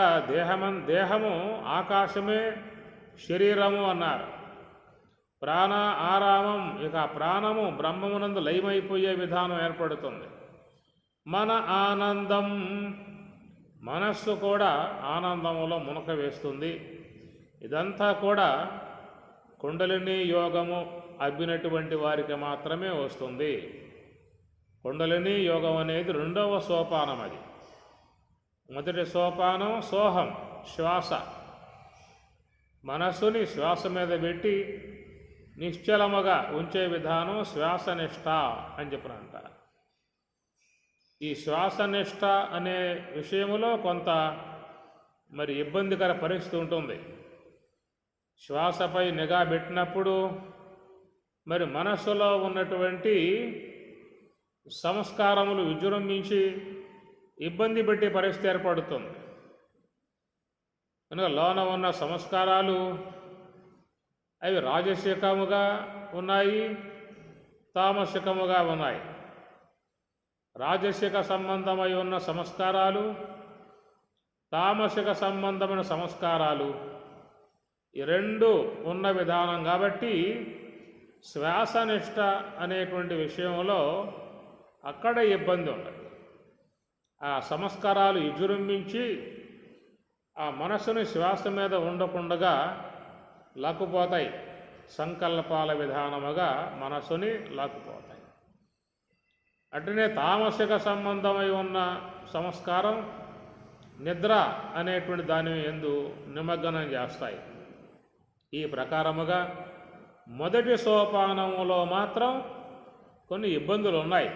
దేహము ఆకాశమే శరీరము అన్నారు. ప్రాణ ఆరామం, ఇక ప్రాణము బ్రహ్మమునందు లయమైపోయే విధానం ఏర్పడుతుంది. మన ఆనందం, మనస్సు కూడా ఆనందములో మునక వేస్తుంది. ఇదంతా కూడా కుండలిని యోగము అబ్బినటువంటి వారికి మాత్రమే వస్తుంది. కుండలిని యోగం అనేది 2వ సోపానం. అది మొదటి సోపానం సోహం, శ్వాస. మనస్సుని శ్వాస మీద పెట్టి నిశ్చలముగా ఉంచే విధానం శ్వాసనిష్ట అని చెప్పినంటారు. ఈ శ్వాసనిష్ట అనే విషయంలో కొంత ఇబ్బందికర పరిస్థితి ఉంటుంది. శ్వాసపై నిఘా పెట్టినప్పుడు మనస్సులో ఉన్నటువంటి సంస్కారములు విజృంభించి ఇబ్బంది పెట్టే పరిస్థితి ఏర్పడుతుంది. కనుక లోన ఉన్న సంస్కారాలు అవి రాజసికముగా ఉన్నాయి, తామసికముగా ఉన్నాయి. రాజసిక సంబంధమై ఉన్న సంస్కారాలు, తామసిక సంబంధమైన సంస్కారాలు ఈ 2 ఉన్న విధానం. కాబట్టి శ్వాసనిష్ట అనేటువంటి విషయంలో అక్కడ ఇబ్బంది ఉండదు. ఆ సంస్కారాలు విజృంభించి ఆ మనస్సుని శ్వాస మీద ఉండకుండగా లాక్కుపోతాయి. సంకల్పాల విధానముగా మనస్సుని లాక్కుపోతాయి. అటునే తామసిక సంబంధమై ఉన్న సంస్కారం నిద్ర అనేటువంటి దాని యందు నిమగ్నం చేస్తాయి. ఈ ప్రకారముగా మొదటి సోపానములో మాత్రం కొన్ని ఇబ్బందులు ఉన్నాయి.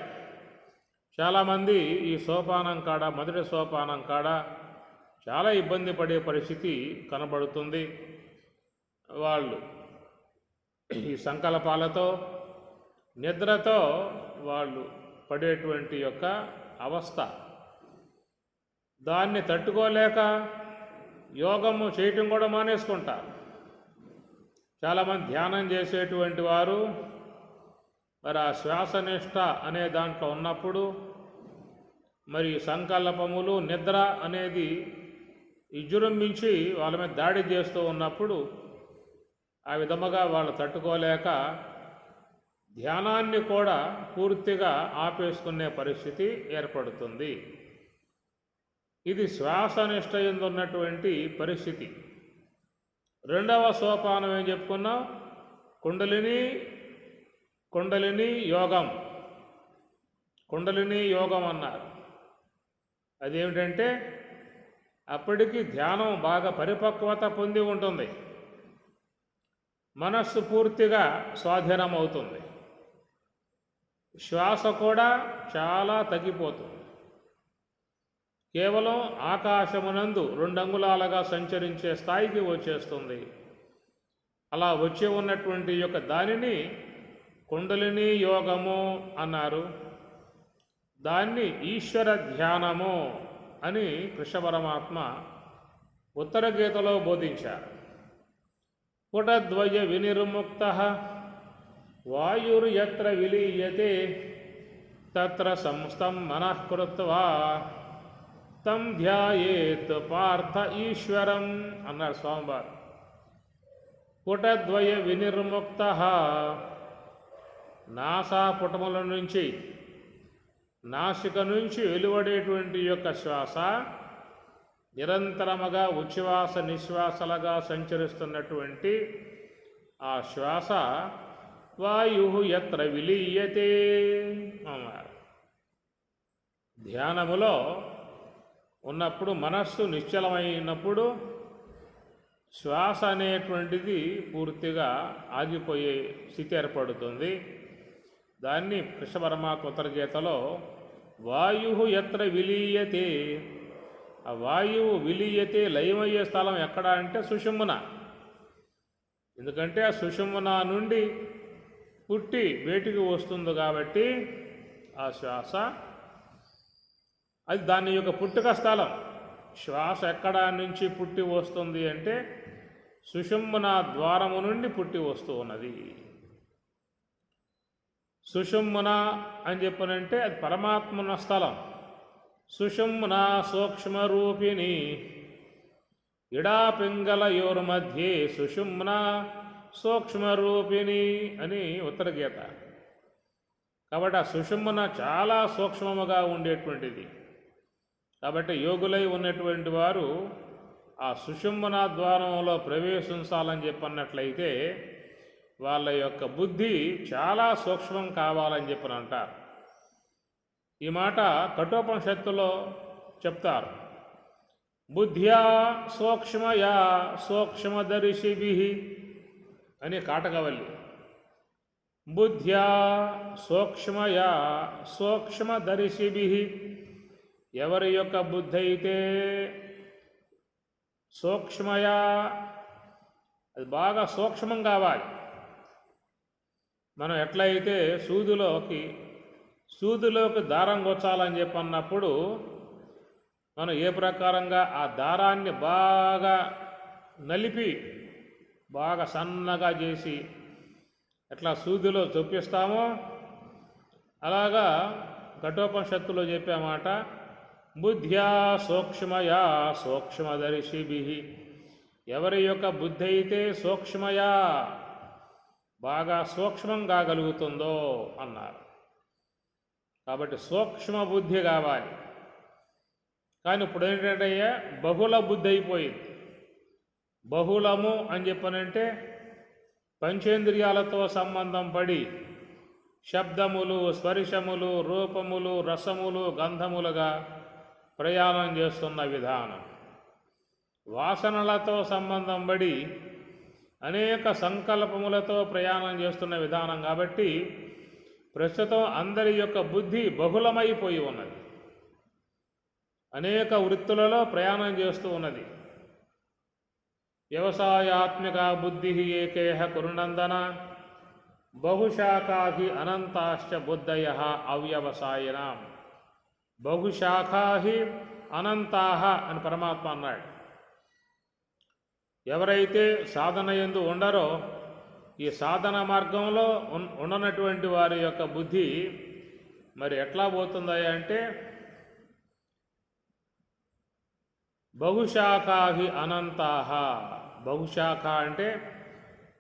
చాలామంది ఈ సోపానం కాడ, మొదటి సోపానం కాడ చాలా ఇబ్బంది పడే పరిస్థితి కనబడుతుంది. వాళ్ళు ఈ సంకల్పాలతో, నిద్రతో వాళ్ళు పడేటువంటి యొక్క అవస్థ, దాన్ని తట్టుకోలేక యోగము చేయటం కూడా మానేసుకుంటారు. చాలామంది ధ్యానం చేసేటువంటి వారు మరి ఆ శ్వాసనిష్ట అనే దాంట్లో ఉన్నప్పుడు మరి సంకల్పములు, నిద్ర అనేది విజృంభించి వాళ్ళ మీద దాడి చేస్తూ ఉన్నప్పుడు ఆ విధముగా వాళ్ళు తట్టుకోలేక ధ్యానాన్ని కూడా పూర్తిగా ఆపేసుకునే పరిస్థితి ఏర్పడుతుంది. ఇది శ్వాసనిష్ట యందు ఉన్నటువంటి పరిస్థితి. రెండవ సోపానం ఏం చెప్పుకున్నాం? కుండలిని యోగం. కుండలిని యోగం అన్నారు. అదేమిటంటే అప్పటికి ధ్యానం బాగా పరిపక్వత పొంది ఉంటుంది, మనస్సు పూర్తిగా స్వాధీనం అవుతుంది, శ్వాస కూడా చాలా తగ్గిపోతుంది. కేవలం ఆకాశమునందు 2 అంగుళాలుగా సంచరించే స్థాయికి వచ్చేస్తుంది. అలా వచ్చి ఉన్నటువంటి యొక్క దానిని కుండలిని యోగము అన్నారు. దాన్ని ఈశ్వర ధ్యానము అని కృష్ణ పరమాత్మ ఉత్తర గీతలో బోధించారు. పుటద్వయ వినిర్ముక్త వాయుర్యత్ర విలీయతే తత్ర సంస్థం మనః కృత్వా తం ధ్యాయేత్ పార్థ ఈశ్వరం అన్నారు స్వామివారు. పుటద్వయ వినిర్ముక్త, నాసాపుటముల నుంచి, నాసిక నుంచి వెలువడేటువంటి యొక్క శ్వాస నిరంతరముగా ఉచ్ఛ్వాస నిశ్వాసలుగా సంచరిస్తున్నటువంటి ఆ శ్వాస వాయు యత్ర విలీయతే అన్నారు. ధ్యానములో ఉన్నప్పుడు, మనస్సు నిశ్చలమైనప్పుడు శ్వాస అనేటువంటిది పూర్తిగా ఆగిపోయే స్థితి ఏర్పడుతుంది. దాన్ని కృష్ణ పరమాత్మ ఉత్తర గీతలో వాయు యత్ర విలీయతే, ఆ వాయువు విలీయతే లయమయ్యే స్థలం ఎక్కడ అంటే సుషుమ్న. ఎందుకంటే ఆ సుషుమ్న నుండి పుట్టి బయటికి వస్తుంది కాబట్టి ఆ శ్వాస అది దాని యొక్క పుట్టుక స్థలం. శ్వాస ఎక్కడ నుంచి పుట్టి వస్తుంది అంటే సుషుమ్న ద్వారము నుండి పుట్టి వస్తూ ఉన్నది. సుషుమ్న అని చెప్పనంటే అది పరమాత్మన స్థలం. సుషుమ్న సూక్ష్మరూపిణి ఇడాపింగళయోర్మధ్యే సుషుమ్న సూక్ష్మరూపిణి అని ఉత్తర గీత. కాబట్టి ఆ సుషుమ్న చాలా సూక్ష్మముగా ఉండేటువంటిది. కాబట్టి యోగులై ఉన్నటువంటి వారు ఆ సుషుమ్న ద్వారంలో ప్రవేశించాలని చెప్పన్నట్లయితే వాళ్ళ యొక్క బుద్ధి చాలా సూక్ష్మం కావాలని చెప్పని అంటారు. ఈ మాట కఠోపనిషత్తులో చెప్తారు. బుద్ధ్యా సూక్ష్మయా సూక్ష్మదర్శిభిః అని కాటకవల్లి. బుద్ధ్యా సూక్ష్మయా సూక్ష్మదర్శిభిః, ఎవరి యొక్క బుద్ధి అయితే సూక్ష్మయా, అది బాగా సూక్ష్మం కావాలి. మనం ఎట్లయితే సూదిలోకి దారం గుచ్చాలని చెప్పన్నప్పుడు మనం ఏ ప్రకారంగా ఆ దారాన్ని బాగా నలిపి బాగా సన్నగా చేసి ఎట్లా సూదిలో చొప్పిస్తామో అలాగా కఠోపనిషత్తులో చెప్పామాట. బుద్ధ్యా సూక్ష్మయా సూక్ష్మదర్శిభిః, ఎవరి యొక్క బుద్ధి అయితే సూక్ష్మయా బాగా సూక్ష్మం కాగలుగుతుందో అన్నారు. కాబట్టి సూక్ష్మ బుద్ధి కావాలి. కానీ ఇప్పుడు ఏంటంటే బహుళ బుద్ధి అయిపోయింది. బహుళము అని చెప్పనంటే పంచేంద్రియాలతో సంబంధం పడి శబ్దములు, స్పర్శములు, రూపములు, రసములు, గంధములుగా ప్రయాణం చేస్తున్న విధానం, వాసనలతో సంబంధం పడి అనేక సంకల్పములతో ప్రయాణం చేస్తున్న విధానం. కాబట్టి ప్రస్తుతం అందరి యొక్క బుద్ధి బహుళమైపోయి ఉన్నది, అనేక వృత్తులలో ప్రయాణం చేస్తూ ఉన్నది. వ్యవసాయాత్మిక బుద్ధి ఏకేహ కురునందన బహుశాఖాహి అనంతాశ్చ బుద్ధయ అవ్యవసాయినాం. బహుశాఖాహి అనంతాహ అని పరమాత్మ అన్నాడు. ఎవరైతే సాధన యందు ఉండరో, ఈ సాధన మార్గంలో ఉండనటువంటి వారి యొక్క బుద్ధి మరి ఎట్లా పోతుందా అంటే బహుశాఖాహి అనంతాహ. బహుశాఖ అంటే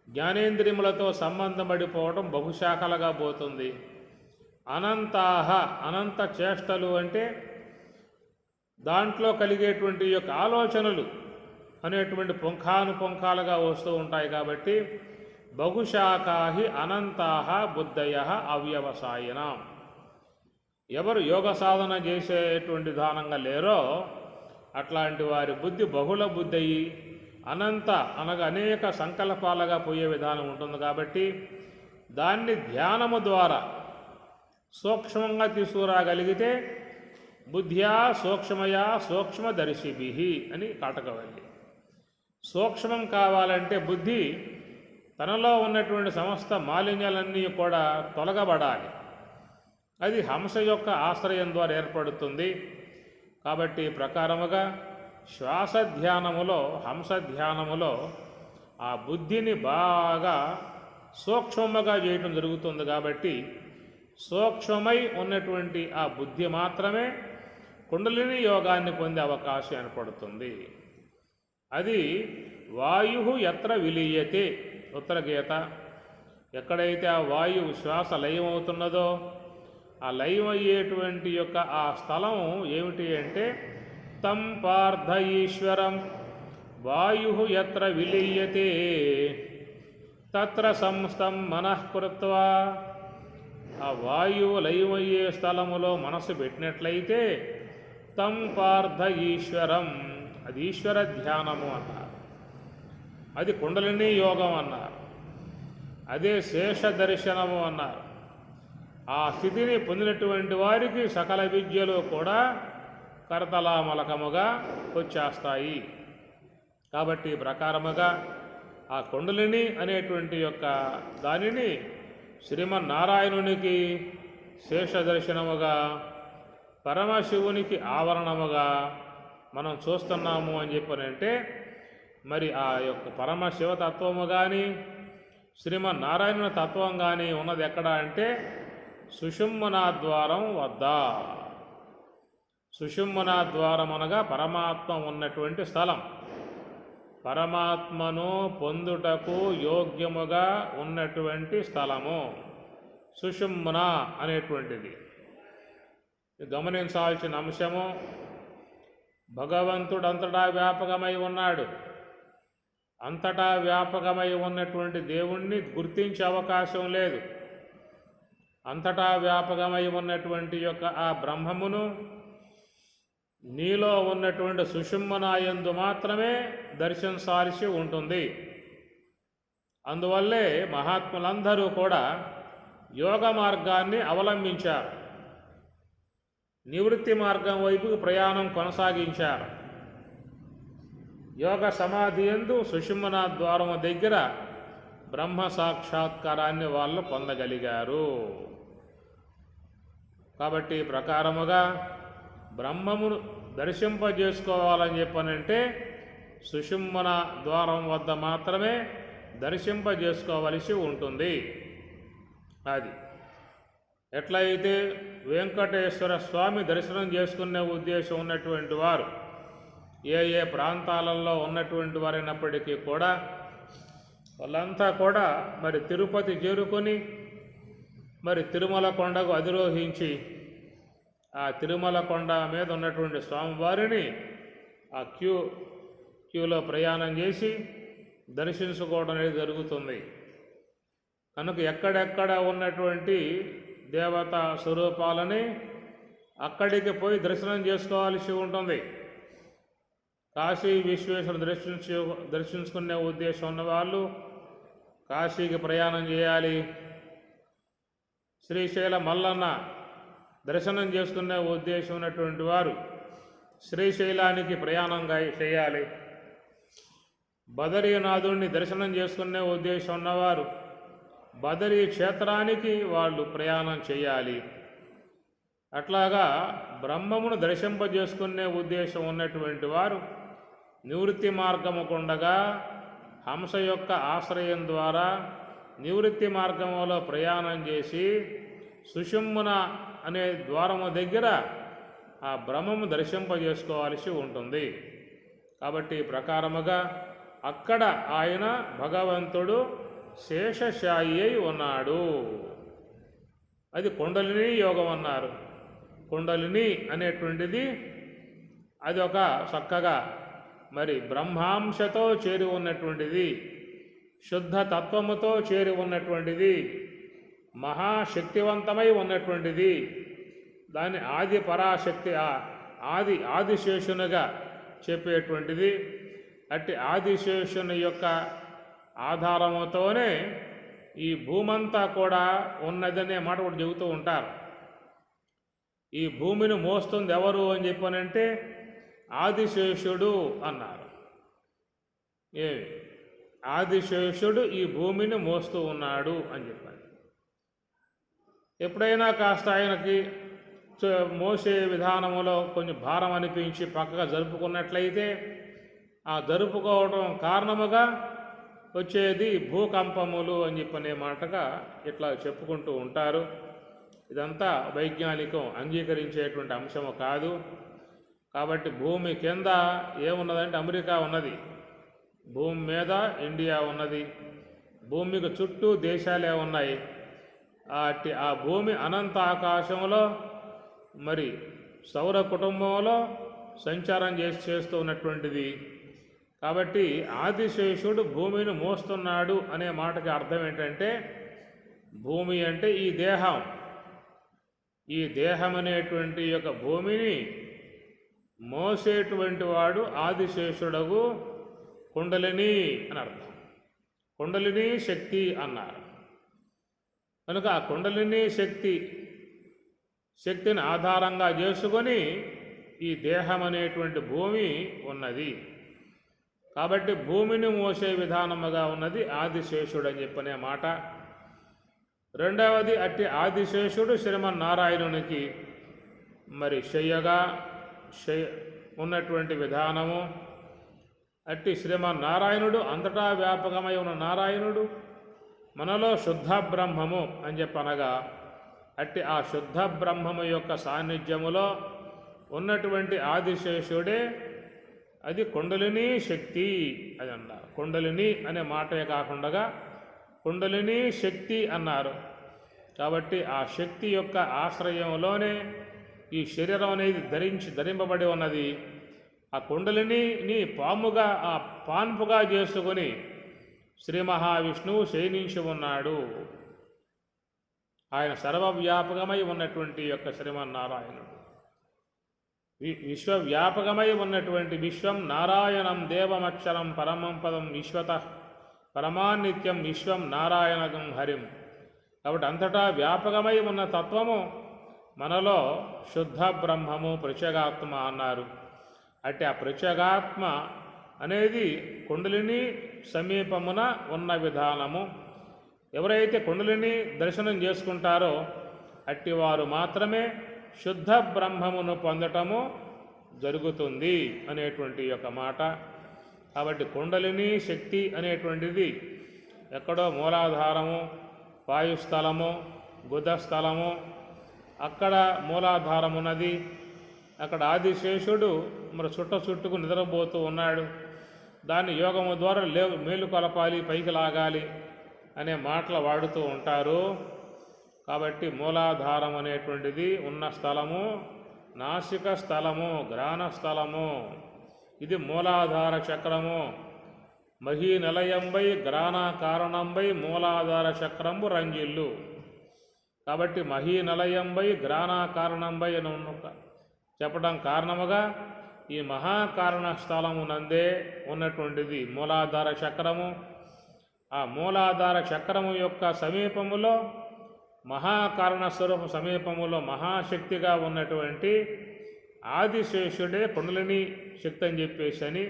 జ్ఞానేంద్రియములతో సంబంధం పడిపోవడం బహుశాఖలుగా పోతుంది. అనంతాహ అనంత చేష్టలు అంటే దాంట్లో కలిగేటువంటి యొక్క ఆలోచనలు అనేటువంటి పుంఖానుపుంఖాలుగా వస్తూ ఉంటాయి. కాబట్టి బహుశాఖాహి అనంతాహ బుద్ధయ అవ్యవసాయినాం. ఎవరు యోగ సాధన చేసేటువంటి విధానంగా లేరో అట్లాంటి వారి బుద్ధి బహుళ బుద్ధి అయ్యి అనంత అనగా అనేక సంకల్పాలుగా పోయే విధానం ఉంటుంది. కాబట్టి దాన్ని ధ్యానము ద్వారా సూక్ష్మంగా తీసుకురాగలిగితే బుద్ధ్యా సూక్ష్మయా సూక్ష్మదర్శిభి అని కాటకవల్లి. సూక్ష్మం కావాలంటే బుద్ధి తనలో ఉన్నటువంటి సమస్త మాలిన్యాలన్నీ కూడా తొలగబడాలి. అది హంస యొక్క ఆశ్రయం ద్వారా ఏర్పడుతుంది. కాబట్టి ప్రకారముగా శ్వాస ధ్యానములో, హంస ధ్యానములో ఆ బుద్ధిని బాగా సూక్ష్మముగా చేయటం జరుగుతుంది. కాబట్టి సూక్ష్మమై ఉన్నటువంటి ఆ బుద్ధి మాత్రమే కుండలిని యోగాన్ని పొందే అవకాశం ఏర్పడుతుంది. అది వాయు ఎత్ర విలీయతే ఉత్తర గీత. ఎక్కడైతే ఆ వాయువు శ్వాస లయం అవుతున్నదో ఆ లయం అయ్యేటువంటి యొక్క ఆ స్థలం ఏమిటి అంటే తం పార్థ ఈశ్వరం వాయు ఎత్ర విలీయతే తత్ర సంస్థం మనఃకృత్వా. ఆ వాయువు లయమయ్యే స్థలములో మనసు పెట్టినట్లయితే తం పార్థ ఈశ్వరం, అది ఈశ్వర ధ్యానము అన్నారు. అది కుండలిని యోగం అన్నారు. అదే శేష దర్శనము అన్నారు. ఆ స్థితిని పొందినటువంటి వారికి సకల విద్యలు కూడా కరతలామలకముగా వచ్చేస్తాయి. కాబట్టి ప్రకారముగా ఆ కుండలిని అనేటువంటి యొక్క దానిని శ్రీమన్నారాయణునికి శేష దర్శనముగా, పరమశివునికి ఆవరణముగా మనం చూస్తున్నాము అని చెప్పనంటే మరి ఆ యొక్క పరమశివతత్వము కానీ శ్రీమన్నారాయణ తత్వం కానీ ఉన్నది ఎక్కడ అంటే సుషుమ్నా ద్వారం వద్ద. సుషుమ్నా ద్వారం అనగా పరమాత్మ ఉన్నటువంటి స్థలం. పరమాత్మను పొందుటకు యోగ్యముగా ఉన్నటువంటి స్థలము సుషుమ్న అనేటువంటిది. గమనించాల్సిన అంశము, భగవంతుడు అంతటా వ్యాపకమై ఉన్నాడు. అంతటా వ్యాపకమై ఉన్నటువంటి దేవుణ్ణి గుర్తించే అవకాశం లేదు. అంతటా వ్యాపకమై ఉన్నటువంటి యొక్క ఆ బ్రహ్మమును నీలో ఉన్నటువంటి సుషుమ్నాయందు మాత్రమే దర్శించాల్సి ఉంటుంది. అందువల్లే మహాత్ములందరూ కూడా యోగ మార్గాన్ని అవలంబించారు. నివృత్తి మార్గం వైపుకి ప్రయాణం కొనసాగించారు. యోగ సమాధి యందు సుషుమ్నా ద్వారము దగ్గర బ్రహ్మ సాక్షాత్కారాన్ని వాళ్ళు పొందగలిగారు. కాబట్టి ప్రకారముగా బ్రహ్మమును దర్శింపజేసుకోవాలని చెప్పనంటే సుషుమ్నా ద్వారం వద్ద మాత్రమే దర్శింపజేసుకోవలసి ఉంటుంది. అది ఎట్లయితే వెంకటేశ్వర స్వామి దర్శనం చేసుకునే ఉద్దేశం ఉన్నటువంటి వారు ఏ ఏ ప్రాంతాలలో ఉన్నటువంటి వారైనప్పటికీ కూడా వాళ్ళంతా కూడా మరి తిరుపతి చేరుకొని మరి తిరుమల కొండకు అధిరోహించి ఆ తిరుమల కొండ మీద ఉన్నటువంటి స్వామివారిని ఆ క్యూలో ప్రయాణం చేసి దర్శించుకోవడం అనేది జరుగుతుంది. కనుక ఎక్కడెక్కడ ఉన్నటువంటి దేవతా స్వరూపాలని అక్కడికి పోయి దర్శనం చేసుకోవాల్సి ఉంటుంది. కాశీ విశ్వేశ్వరుని దర్శించుకునే ఉద్దేశం ఉన్నవాళ్ళు కాశీకి ప్రయాణం చేయాలి. శ్రీశైల మల్లన్న దర్శనం చేసుకునే ఉద్దేశం ఉన్నటువంటి వారు శ్రీశైలానికి ప్రయాణంగా చేయాలి. బదరీనాథుడిని దర్శనం చేసుకునే ఉద్దేశం ఉన్నవారు బదరీ క్షేత్రానికి వాళ్ళు ప్రయాణం చేయాలి. అట్లాగా బ్రహ్మమును దర్శింపజేసుకునే ఉద్దేశం ఉన్నటువంటి వారు నివృత్తి మార్గము కొండగా హంస యొక్క ఆశ్రయం ద్వారా నివృత్తి మార్గంలో ప్రయాణం చేసి సుషుమ్మున అనే ద్వారము దగ్గర ఆ బ్రహ్మము దర్శింపజేసుకోవాల్సి ఉంటుంది. కాబట్టి ఈ ప్రకారముగా అక్కడ ఆయన భగవంతుడు శేషశాయి అయి ఉన్నాడు. అది కుండలిని యోగం అన్నారు. కుండలిని అనేటువంటిది అది ఒక చక్కగా మరి బ్రహ్మాంశతో చేరి ఉన్నటువంటిది, శుద్ధ తత్వముతో చేరి ఉన్నటువంటిది, మహాశక్తివంతమై ఉన్నటువంటిది. దాన్ని ఆది పరాశక్తి ఆదిశేషునిగా చెప్పేటువంటిది. అట్టి ఆదిశేషుని యొక్క ఆధారముతోనే ఈ భూమంతా కూడా ఉన్నదనే మాట కూడా చెబుతూ ఉంటారు. ఈ భూమిని మోస్తుంది ఎవరు అని చెప్పానంటే ఆదిశేషుడు అన్నారు. ఆదిశేషుడు ఈ భూమిని మోస్తూ ఉన్నాడు అని చెప్పారు. ఎప్పుడైనా కాస్త ఆయనకి మోసే విధానంలో కొంచెం భారం అనిపించి పక్కగా జరుపుకున్నట్లయితే ఆ జరుపుకోవడం కారణముగా వచ్చేది భూకంపములు అని చెప్పనే మాటగా ఇట్లా చెప్పుకుంటూ ఉంటారు. ఇదంతా వైజ్ఞానికం అంగీకరించేటువంటి అంశము కాదు. కాబట్టి భూమి కింద ఏమున్నదంటే అమెరికా ఉన్నది, భూమి మీద ఇండియా ఉన్నది, భూమికి చుట్టూ దేశాలే ఉన్నాయి. ఆ భూమి అనంత ఆకాశంలో మరి సౌర కుటుంబంలో సంచారం చేస్తూ ఉన్నటువంటిది. కాబట్టి ఆదిశేషుడు భూమిని మోస్తున్నాడు అనే మాటకి అర్థం ఏంటంటే భూమి అంటే ఈ దేహం, ఈ దేహం అనేటువంటి యొక్క భూమిని మోసేటువంటి వాడు ఆదిశేషుడగు కుండలిని అని అర్థం. కుండలిని శక్తి అన్నారు. కనుక ఆ కుండలిని శక్తిని ఆధారంగా చేసుకొని ఈ దేహం అనేటువంటి భూమి ఉన్నది. కాబట్టి భూమిని మోసే విధానముగా ఉన్నది ఆదిశేషుడు అని చెప్పనే మాట. రెండవది అట్టి ఆదిశేషుడు శ్రీమన్నారాయణునికి మరి శయ్యగా ఉన్నటువంటి విధానము. అట్టి శ్రీమన్నారాయణుడు అంతటా వ్యాపకమై ఉన్న నారాయణుడు మనలో శుద్ధ బ్రహ్మము అని చెప్పనగా అట్టి ఆ శుద్ధ బ్రహ్మము యొక్క సాన్నిధ్యములో ఉన్నటువంటి ఆదిశేషుడే అది కుండలిని శక్తి అది అన్నారు. కుండలిని అనే మాటే కాకుండా కుండలిని శక్తి అన్నారు. కాబట్టి ఆ శక్తి యొక్క ఆశ్రయంలోనే ఈ శరీరం అనేది ధరింపబడి ఉన్నది. ఆ కుండలిని పాముగా ఆ పాన్పుగా చేసుకొని శ్రీ మహావిష్ణువు శయనించి ఉన్నాడు. ఆయన సర్వవ్యాపకమై ఉన్నటువంటి యొక్క శ్రీమన్నారాయణుడు, విశ్వవ్యాపకమై ఉన్నటువంటి విశ్వం నారాయణం దేవమక్షరం పరమం పదం విశ్వత పరమానిత్యం విశ్వం నారాయణగం హరిం. కాబట్టి అంతటా వ్యాపకమై ఉన్న తత్వము మనలో శుద్ధ బ్రహ్మము ప్రత్యేగాత్మ అన్నారు. అంటే ఆ ప్రత్యేగాత్మ అనేది కుండలిని సమీపమున ఉన్న విధానము. ఎవరైతే కుండలిని దర్శనం చేసుకుంటారో అట్టివారు మాత్రమే శుద్ధ బ్రహ్మమును పొందటము జరుగుతుంది అనేటువంటి యొక్క మాట. కాబట్టి కుండలిని శక్తి అనేటువంటిది ఎక్కడో మూలాధారము, వాయుస్థలము, బుధస్థలము, అక్కడ మూలాధారం ఉన్నది. అక్కడ ఆదిశేషుడు మరి చుట్టుకు నిద్రపోతూ ఉన్నాడు. దాన్ని యోగము ద్వారా మేలు కొలపాలి, పైకి లాగాలి అనే మాటలు వాడుతూ ఉంటారు. కాబట్టి మూలాధారం అనేటువంటిది ఉన్న స్థలము నాసిక స్థలము, గ్రాణ స్థలము. ఇది మూలాధార చక్రము. మహీ నిలయంబై గ్రాణ కారణంబై మూలాధార చక్రంబు రంజిల్లు. కాబట్టి మహీ నిలయంబై గ్రాణ కారణంబై అని చెప్పడం కారణముగా ఈ మహాకారణ స్థలము నందే ఉన్నటువంటిది మూలాధార చక్రము. ఆ మూలాధార చక్రము యొక్క సమీపములో మహాకారణ స్వరూప సమీపములో మహాశక్తిగా ఉన్నటువంటి ఆదిశేషుడే కుండలిని శక్తి అని చెప్పేసి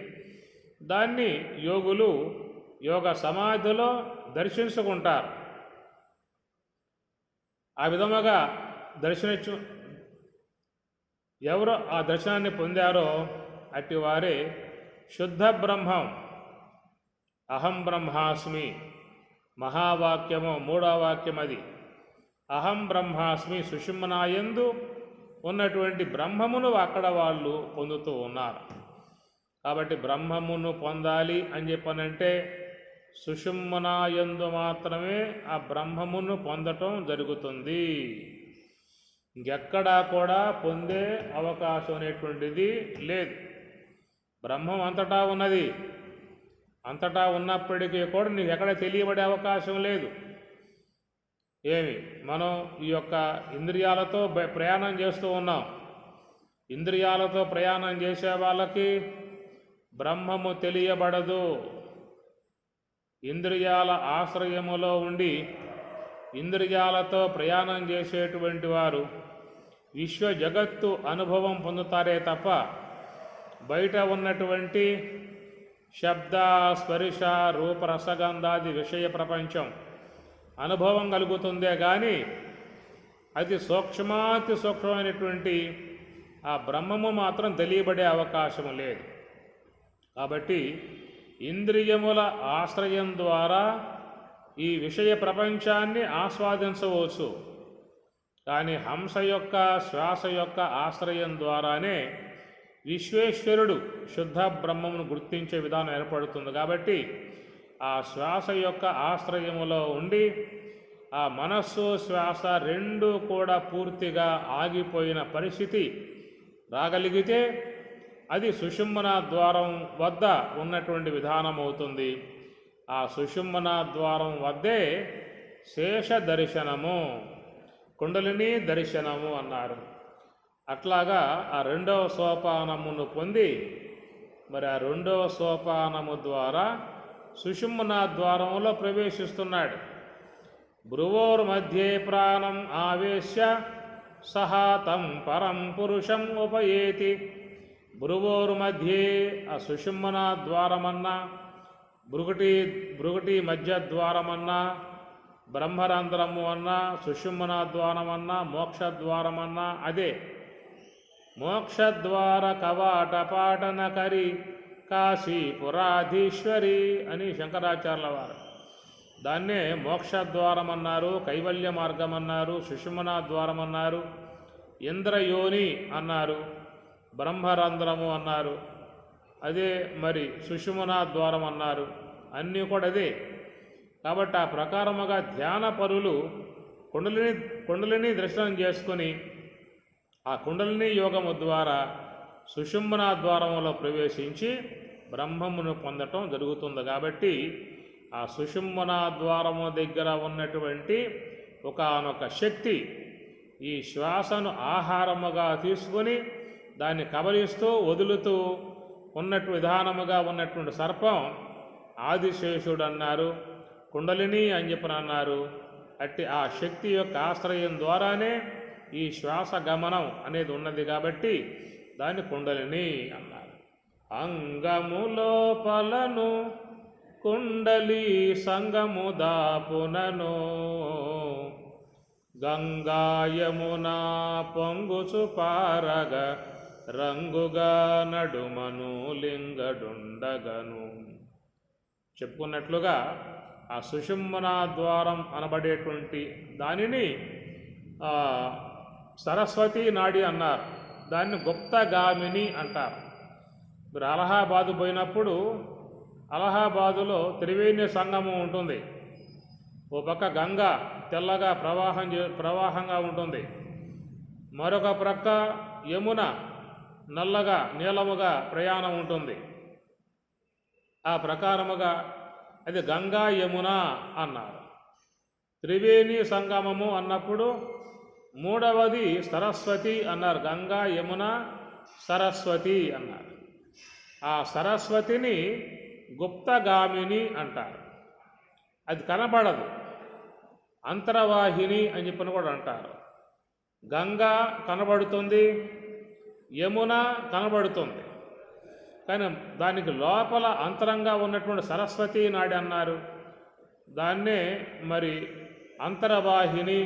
దాన్ని యోగులు యోగ సమాధిలో దర్శించుకుంటారు. ఆ విధముగా ఎవరో ఆ దర్శనాన్ని పొందారో అట్టి వారే శుద్ధ బ్రహ్మం. అహం బ్రహ్మాస్మి మహావాక్యము 3వ వాక్యం అది. అహం బ్రహ్మాస్మి సుషుమ్నాయందు ఉన్నటువంటి బ్రహ్మమును అక్కడ వాళ్ళు పొందుతూ ఉన్నారు. కాబట్టి బ్రహ్మమును పొందాలి అని చెప్పనంటే సుషుమ్నాయందు మాత్రమే ఆ బ్రహ్మమును పొందటం జరుగుతుంది. ఇంకెక్కడా కూడా పొందే అవకాశం అనేటువంటిది లేదు. బ్రహ్మం అంతటా ఉన్నది. అంతటా ఉన్నప్పటికీ కూడా నీకు ఎక్కడ తెలియబడే అవకాశం లేదు. మనం ఈ యొక్క ఇంద్రియాలతో ప్రయాణం చేస్తూ ఉన్నాం. ఇంద్రియాలతో ప్రయాణం చేసే వాళ్ళకి బ్రహ్మము తెలియబడదు. ఇంద్రియాల ఆశ్రయములో ఉండి ఇంద్రియాలతో ప్రయాణం చేసేటువంటి వారు విశ్వ జగత్తు అనుభవం పొందుతారే తప్ప బయట ఉన్నటువంటి శబ్ద స్పర్శ రూప రసగంధాది విషయ ప్రపంచం అనుభవం కలుగుతుందే కానీ అది సూక్ష్మాతి సూక్ష్మమైనటువంటి ఆ బ్రహ్మము మాత్రం తెలియబడే అవకాశం లేదు. కాబట్టి ఇంద్రియముల ఆశ్రయం ద్వారా ఈ విషయ ప్రపంచాన్ని ఆస్వాదించవచ్చు. కానీ హంస యొక్క శ్వాస యొక్క ఆశ్రయం ద్వారానే విశ్వేశ్వరుడు శుద్ధ బ్రహ్మమును గుర్తించే విధానం ఏర్పడుతుంది. కాబట్టి ఆ శ్వాస యొక్క ఆశ్రయములో ఉండి ఆ మనస్సు శ్వాస రెండు కూడా పూర్తిగా ఆగిపోయిన పరిస్థితి రాగలిగితే అది సుషుమ్న ద్వారం వద్ద ఉన్నటువంటి విధానం అవుతుంది. ఆ సుషుమ్న ద్వారం వద్దే శేష దర్శనము, కుండలిని దర్శనము అన్నారు. అట్లాగా ఆ 2వ సోపానమును పొంది మరి ఆ 2వ సోపానము ద్వారా సుషుమ్న ద్వారంలో ప్రవేశిస్తున్నాడు. భ్రువోర్ మధ్యే ప్రాణం ఆవేశ్య సహా తం పరం పురుషం ఉపయేతి. భ్రువోర్ మధ్యే ఆ సుషుమ్న ద్వారమన్నా భృగుటి మధ్య ద్వారమన్నా బ్రహ్మరంధ్రము అన్నా సుషుమ్న ద్వారమన్నా మోక్షద్వారమన్నా అదే. మోక్షద్వార కవాటపాటన కరి కాశీపురాధీశ్వరి అని శంకరాచార్యుల వారు దాన్నే మోక్షద్వారం అన్నారు, కైవల్య మార్గం అన్నారు, సుషుమ్న ద్వారం అన్నారు, ఇంద్రయోని అన్నారు, బ్రహ్మరంధ్రము అన్నారు, అదే మరి సుషుమ్న ద్వారం అన్నారు. అన్నీ కూడా అదే. కాబట్టి ఆ ప్రకారముగా ధ్యాన పరులు కుండలిని దర్శనం చేసుకొని ఆ కుండలిని యోగము ద్వారా సుషుమ్న ద్వారములో ప్రవేశించి బ్రహ్మమును పొందటం జరుగుతుంది. కాబట్టి ఆ సుషుమ్న ద్వారము దగ్గర ఉన్నటువంటి ఒకానొక శక్తి ఈ శ్వాసను ఆహారముగా తీసుకొని దాన్ని కబలిస్తూ వదులుతూ ఉన్నట్టు విధానముగా ఉన్నటువంటి సర్పం ఆదిశేషుడు అన్నారు, కుండలిని అని చెప్పని అన్నారు. అట్టి ఆ శక్తి యొక్క ఆశ్రయం ద్వారానే ఈ శ్వాస గమనం అనేది ఉన్నది కాబట్టి దాన్ని కుండలిని అన్నారు. అంగములోపలను కుండలి సంగము దాపునను గంగాయమునా పొంగుచు పారగ రంగుగా నడుమను లింగడుండగను. చెప్పుకున్నట్లుగా ఆ సుషుమ్న ద్వారం అనబడేటువంటి దానిని సరస్వతి నాడి అన్నారు. దాన్ని గుప్తగామిని అంటారు. మీరు అలహాబాదు పోయినప్పుడు అలహాబాదులో త్రివేణి సంగమం ఉంటుంది. ఓ పక్క గంగా తెల్లగా ప్రవాహంగా ఉంటుంది, మరొక ప్రక్క యమున నల్లగా నీలముగా ప్రయాణం ఉంటుంది. ఆ ప్రకారముగా అది గంగా యమున అన్నారు. త్రివేణి సంగమము అన్నప్పుడు మూడవది సరస్వతి అన్నారు. గంగా యమున సరస్వతి అన్నారు. ఆ సరస్వతిని గుప్తగామిని అంటారు. అది కనబడదు, అంతర్వాహిని అని చెప్పని కూడా అంటారు. గంగా కనబడుతుంది, యమున కనబడుతుంది, కానీ దానికి లోపల అంతరంగా ఉన్నటువంటి సరస్వతి నాడి అన్నారు. దాన్నే మరి అంతర్వాహిని,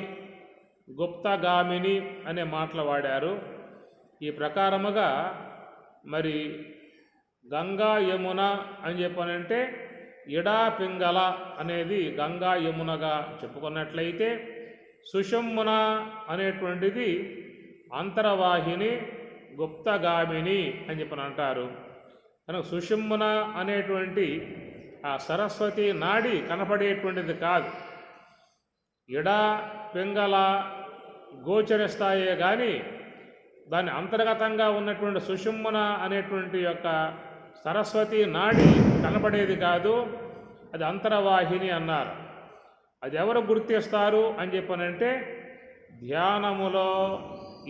గుప్తగామిని అనే మాటలు వాడారు. ఈ ప్రకారముగా మరి గంగా యమున అని చెప్పనంటే ఇడా పింగళ అనేది గంగా యమునగా చెప్పుకున్నట్లయితే, సుషుమ్న అనేటువంటిది అంతర్వాహిని, గుప్తగామిని అని చెప్పని అంటారు. కనుక సుషుమ్న అనేటువంటి ఆ సరస్వతి నాడి కనపడేటువంటిది కాదు. ఇడా పింగళ గోచరిస్తాయే కానీ దాని అంతర్గతంగా ఉన్నటువంటి సుషుమ్న అనేటువంటి యొక్క సరస్వతి నాడి కనబడేది కాదు. అది అంతర్వాహిని అన్నారు. అది ఎవరు గుర్తిస్తారు అని చెప్పనంటే, ధ్యానములో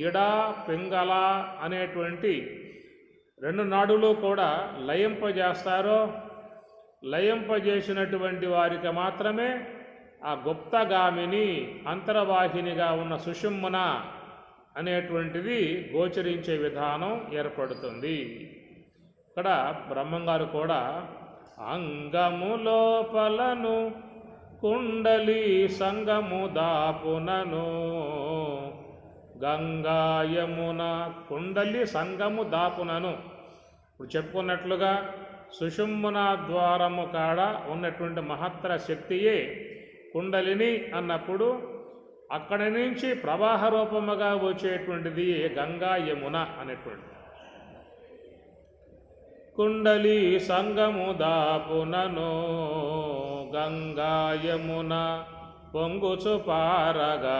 ఇడా పింగళ అనేటువంటి రెండు నాడులు కూడా లయింపజేస్తారో, లయింపజేసినటువంటి వారికి మాత్రమే ఆ గుప్తగామిని అంతర్వాహినిగా ఉన్న సుషుమ్న అనేటువంటిది గోచరించే విధానం ఏర్పడుతుంది. ఇక్కడ బ్రహ్మంగారు కూడా అంగము లోపలను కుండలి సంగము దాపునను గంగాయమున కుండలి సంగము దాపునను. ఇప్పుడు చెప్పుకున్నట్లుగా సుషుమ్న ద్వారము కాడ ఉన్నటువంటి మహత్తర శక్తియే కుండలిని అన్నప్పుడు అక్కడి నుంచి ప్రవాహ రూపముగా వచ్చేటువంటిది గంగా యమున అనేటువంటి. కుండలి సంగము దాపునను గంగా యమున పొంగుచు పారగా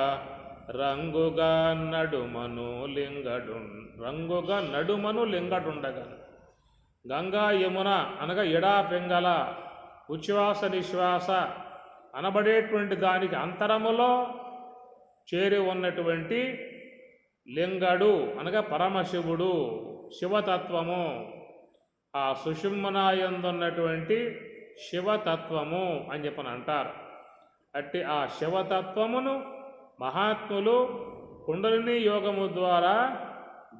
రంగుగా నడుమను లింగడుండగా. గంగా యమున అనగా ఎడా పింగళ ఉచ్ఛ్వాస నిశ్వాస అనబడేటువంటి దానికి అంతరములో చేరి ఉన్నటువంటి లింగడు అనగా పరమశివుడు, శివతత్వము. ఆ సుషుమ్నాయందున్నటువంటి శివతత్వము అని చెప్పని అంటారు. అట్టి ఆ శివతత్వమును మహాత్ములు కుండలిని యోగము ద్వారా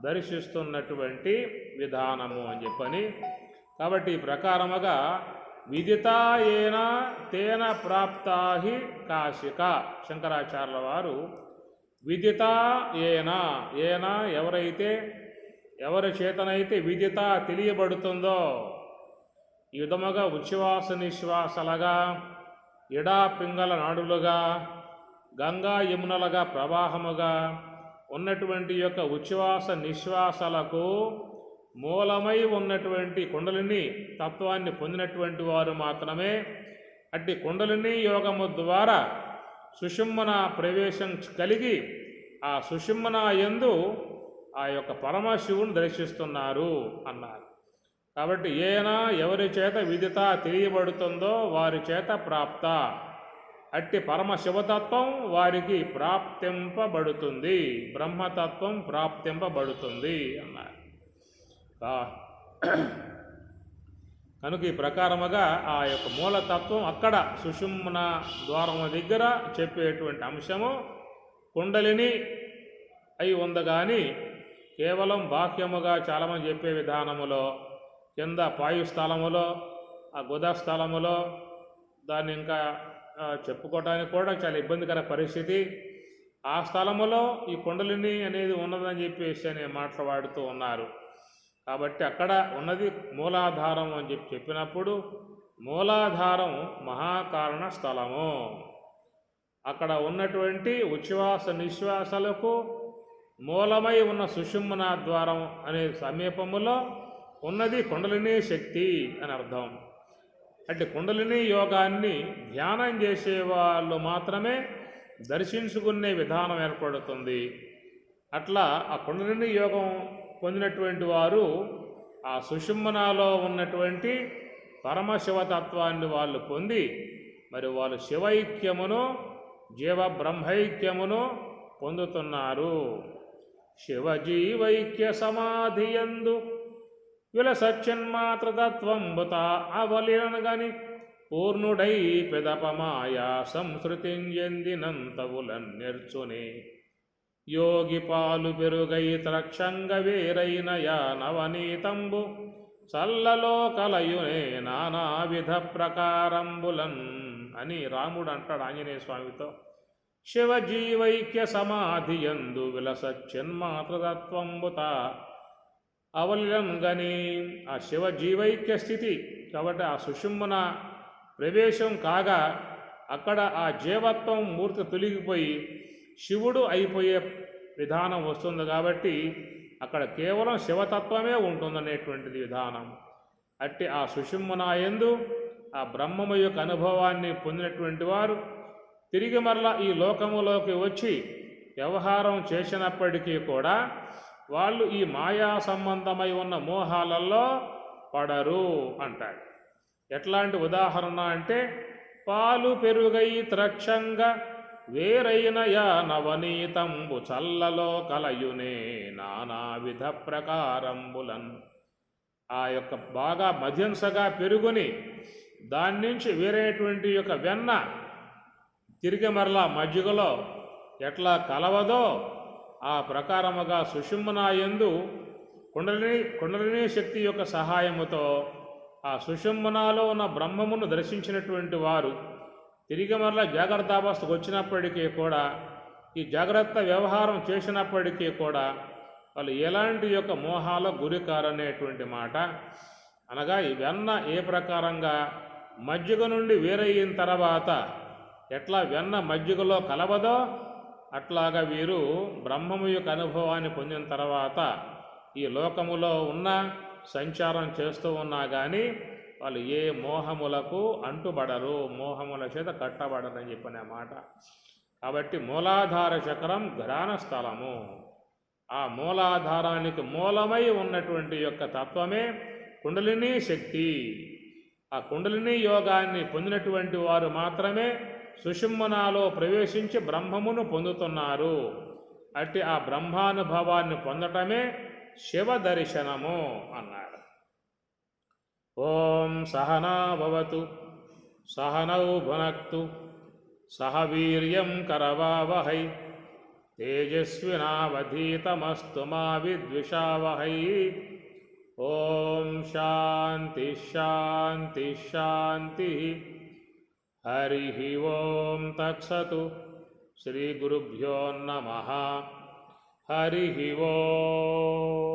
దర్శిస్తున్నటువంటి విధానము అని చెప్పని. కాబట్టి ఈ ప్రకారముగా విదితా ఏన తేన ప్రాప్తాహి కాశిక. శంకరాచార్యుల వారు విదితా ఏన ఎవరి చేతనైతే విదిత తెలియబడుతుందో, ఈ విధముగా ఉచ్ఛ్వాస నిశ్వాసలుగా, ఎడా పింగళ నాడులుగా, గంగా యమునలుగా ప్రవాహముగా ఉన్నటువంటి యొక్క ఉచ్ఛ్వాస నిశ్వాసలకు మూలమై ఉన్నటువంటి కుండలిని తత్వాన్ని పొందినటువంటి వారు మాత్రమే అట్టి కుండలిని యోగము ద్వారా సుషుమ్న ప్రవేశం కలిగి ఆ సుషుమ్న యందు ఆ యొక్క పరమశివుని దర్శిస్తున్నారు అన్నారు. కాబట్టి ఎవరి చేత విదిత తెలియబడుతుందో వారి చేత ప్రాప్త, అట్టి పరమశివతత్వం వారికి ప్రాప్తింపబడుతుంది, బ్రహ్మతత్వం ప్రాప్తింపబడుతుంది అన్నారు. కనుక ఈ ప్రకారముగా ఆ యొక్క మూలతత్వం అక్కడ సుషుమ్న ద్వారము దగ్గర చెప్పేటువంటి అంశము కుండలిని అయి ఉంది. కానీ కేవలం బాహ్యముగా చాలామంది చెప్పే విధానములో కింద పాయుస్థలములో ఆ గుదస్థలములో దాన్ని ఇంకా చెప్పుకోవడానికి కూడా చాలా ఇబ్బందికర పరిస్థితి. ఆ స్థలములో ఈ కుండలిని అనేది ఉన్నదని చెప్పేసి అనే మాట్లాడుతూ ఉన్నారు. కాబట్టి అక్కడ ఉన్నది మూలాధారం అని చెప్పినప్పుడు మూలాధారం మహాకారణ స్థలము. అక్కడ ఉన్నటువంటి ఉచ్ఛ్వాస నిశ్వాసలకు మూలమై ఉన్న సుషుమ్న ద్వారం అనే సమీపములో ఉన్నది కుండలిని శక్తి అని అర్థం. అంటే కుండలిని యోగాన్ని ధ్యానం చేసే వాళ్ళు మాత్రమే దర్శించుకునే విధానం ఏర్పడుతుంది. అట్లా ఆ కుండలిని యోగం పొందినటువంటి వారు ఆ సుషుమ్నాలో ఉన్నటువంటి పరమశివతత్వాన్ని వాళ్ళు పొంది మరి వాళ్ళు శివైక్యమును జీవ బ్రహ్మైక్యమును పొందుతున్నారు. శివజీవైక్య సమాధియందు విలసచ్చిన్మాతృతత్వంబుత అవలినగని పూర్ణుడై పెదపమాయా సంస్కృతింజెందినంతవులన్నెర్చునే యోగి పాలు పెరుగై త్రక్షంగ వేరైనయా నవనీతంబు చల్లలో కలయునే నానావిధ ప్రకారంబులన్ అని రాముడు అంటాడు ఆంజనేయ స్వామితో. శివజీవైక్య సమాధియందు విలసచ్చిన్మాతృతత్వంబుత అవలిలంగని ఆ శివజీవైక్య స్థితి కాబట్టి ఆ సుషుమ్న ప్రవేశం కాగా అక్కడ ఆ జీవత్వం మూర్తి తొలగిపోయి శివుడు అయిపోయే విధానం వస్తుంది. కాబట్టి అక్కడ కేవలం శివతత్వమే ఉంటుందనేటువంటిది విధానం. అట్టి ఆ సుషుమ్నాయందు ఆ బ్రహ్మము యొక్క అనుభవాన్ని పొందినటువంటి వారు తిరిగి మరలా ఈ లోకములోకి వచ్చి వ్యవహారం చేసినప్పటికీ కూడా వాళ్ళు ఈ మాయా సంబంధమై ఉన్న మోహాలలో పడరు అంటాడు. ఎట్లాంటి ఉదాహరణ అంటే పాలు పెరుగై త్రక్షంగా వేరైనయా నవనీతంబు చల్లలో కలయునే నానావిధ ప్రకారంబులన్ ఆ యొక్క బాగా మధ్యంసగా పెరుగుని దాని నుంచి వేరేటువంటి యొక్క వెన్న తిరిగి మరలా మజ్జిగలో ఎట్లా కలవదో ఆ ప్రకారముగా సుషుమ్నాయందు కుండలిని శక్తి యొక్క సహాయముతో ఆ సుషుమ్నాలో ఉన్న బ్రహ్మమును దర్శించినటువంటి వారు తిరిగి మరలా జాగ్రత్తావస్థకు వచ్చినప్పటికీ కూడా ఈ జాగ్రత్త వ్యవహారం చేసినప్పటికీ కూడా వాళ్ళు ఎలాంటి యొక్క మోహాల గురి కారనేటువంటి మాట. అనగా ఈ వెన్న ఏ ప్రకారంగా మజ్జిగ నుండి వేరయిన తర్వాత ఎట్లా వెన్న మజ్జిగలో కలవదో అట్లాగా వీరు బ్రహ్మము యొక్క అనుభవాన్ని పొందిన తర్వాత ఈ లోకములో ఉన్న సంచారం చేస్తూ ఉన్నా కానీ వాళ్ళు ఏ మోహములకు అంటుబడరు, మోహముల చేత కట్టబడరు అని చెప్పిన మాట. కాబట్టి మూలాధార చక్రం ఘ్రాణ స్థలము. ఆ మూలాధారానికి మూలమై ఉన్నటువంటి యొక్క తత్వమే కుండలిని శక్తి. ఆ కుండలిని యోగాన్ని పొందినటువంటి వారు మాత్రమే సుషుమ్నాలో ప్రవేశించి బ్రహ్మమును పొందుతున్నారు. అట్టి ఆ బ్రహ్మానుభవాన్ని పొందటమే శివ దర్శనము అన్నారు. ఓం సహనా భవతు సహనౌ భునక్తు సహ వీర్యం కరవావహై తేజస్వినావధీతమస్తు మా విద్విషావహై. ఓం శాంతి శాంతి శాంతి. హరి ఓం తత్సతు. శ్రీ గురుభ్యో నమః. హరి ఓం.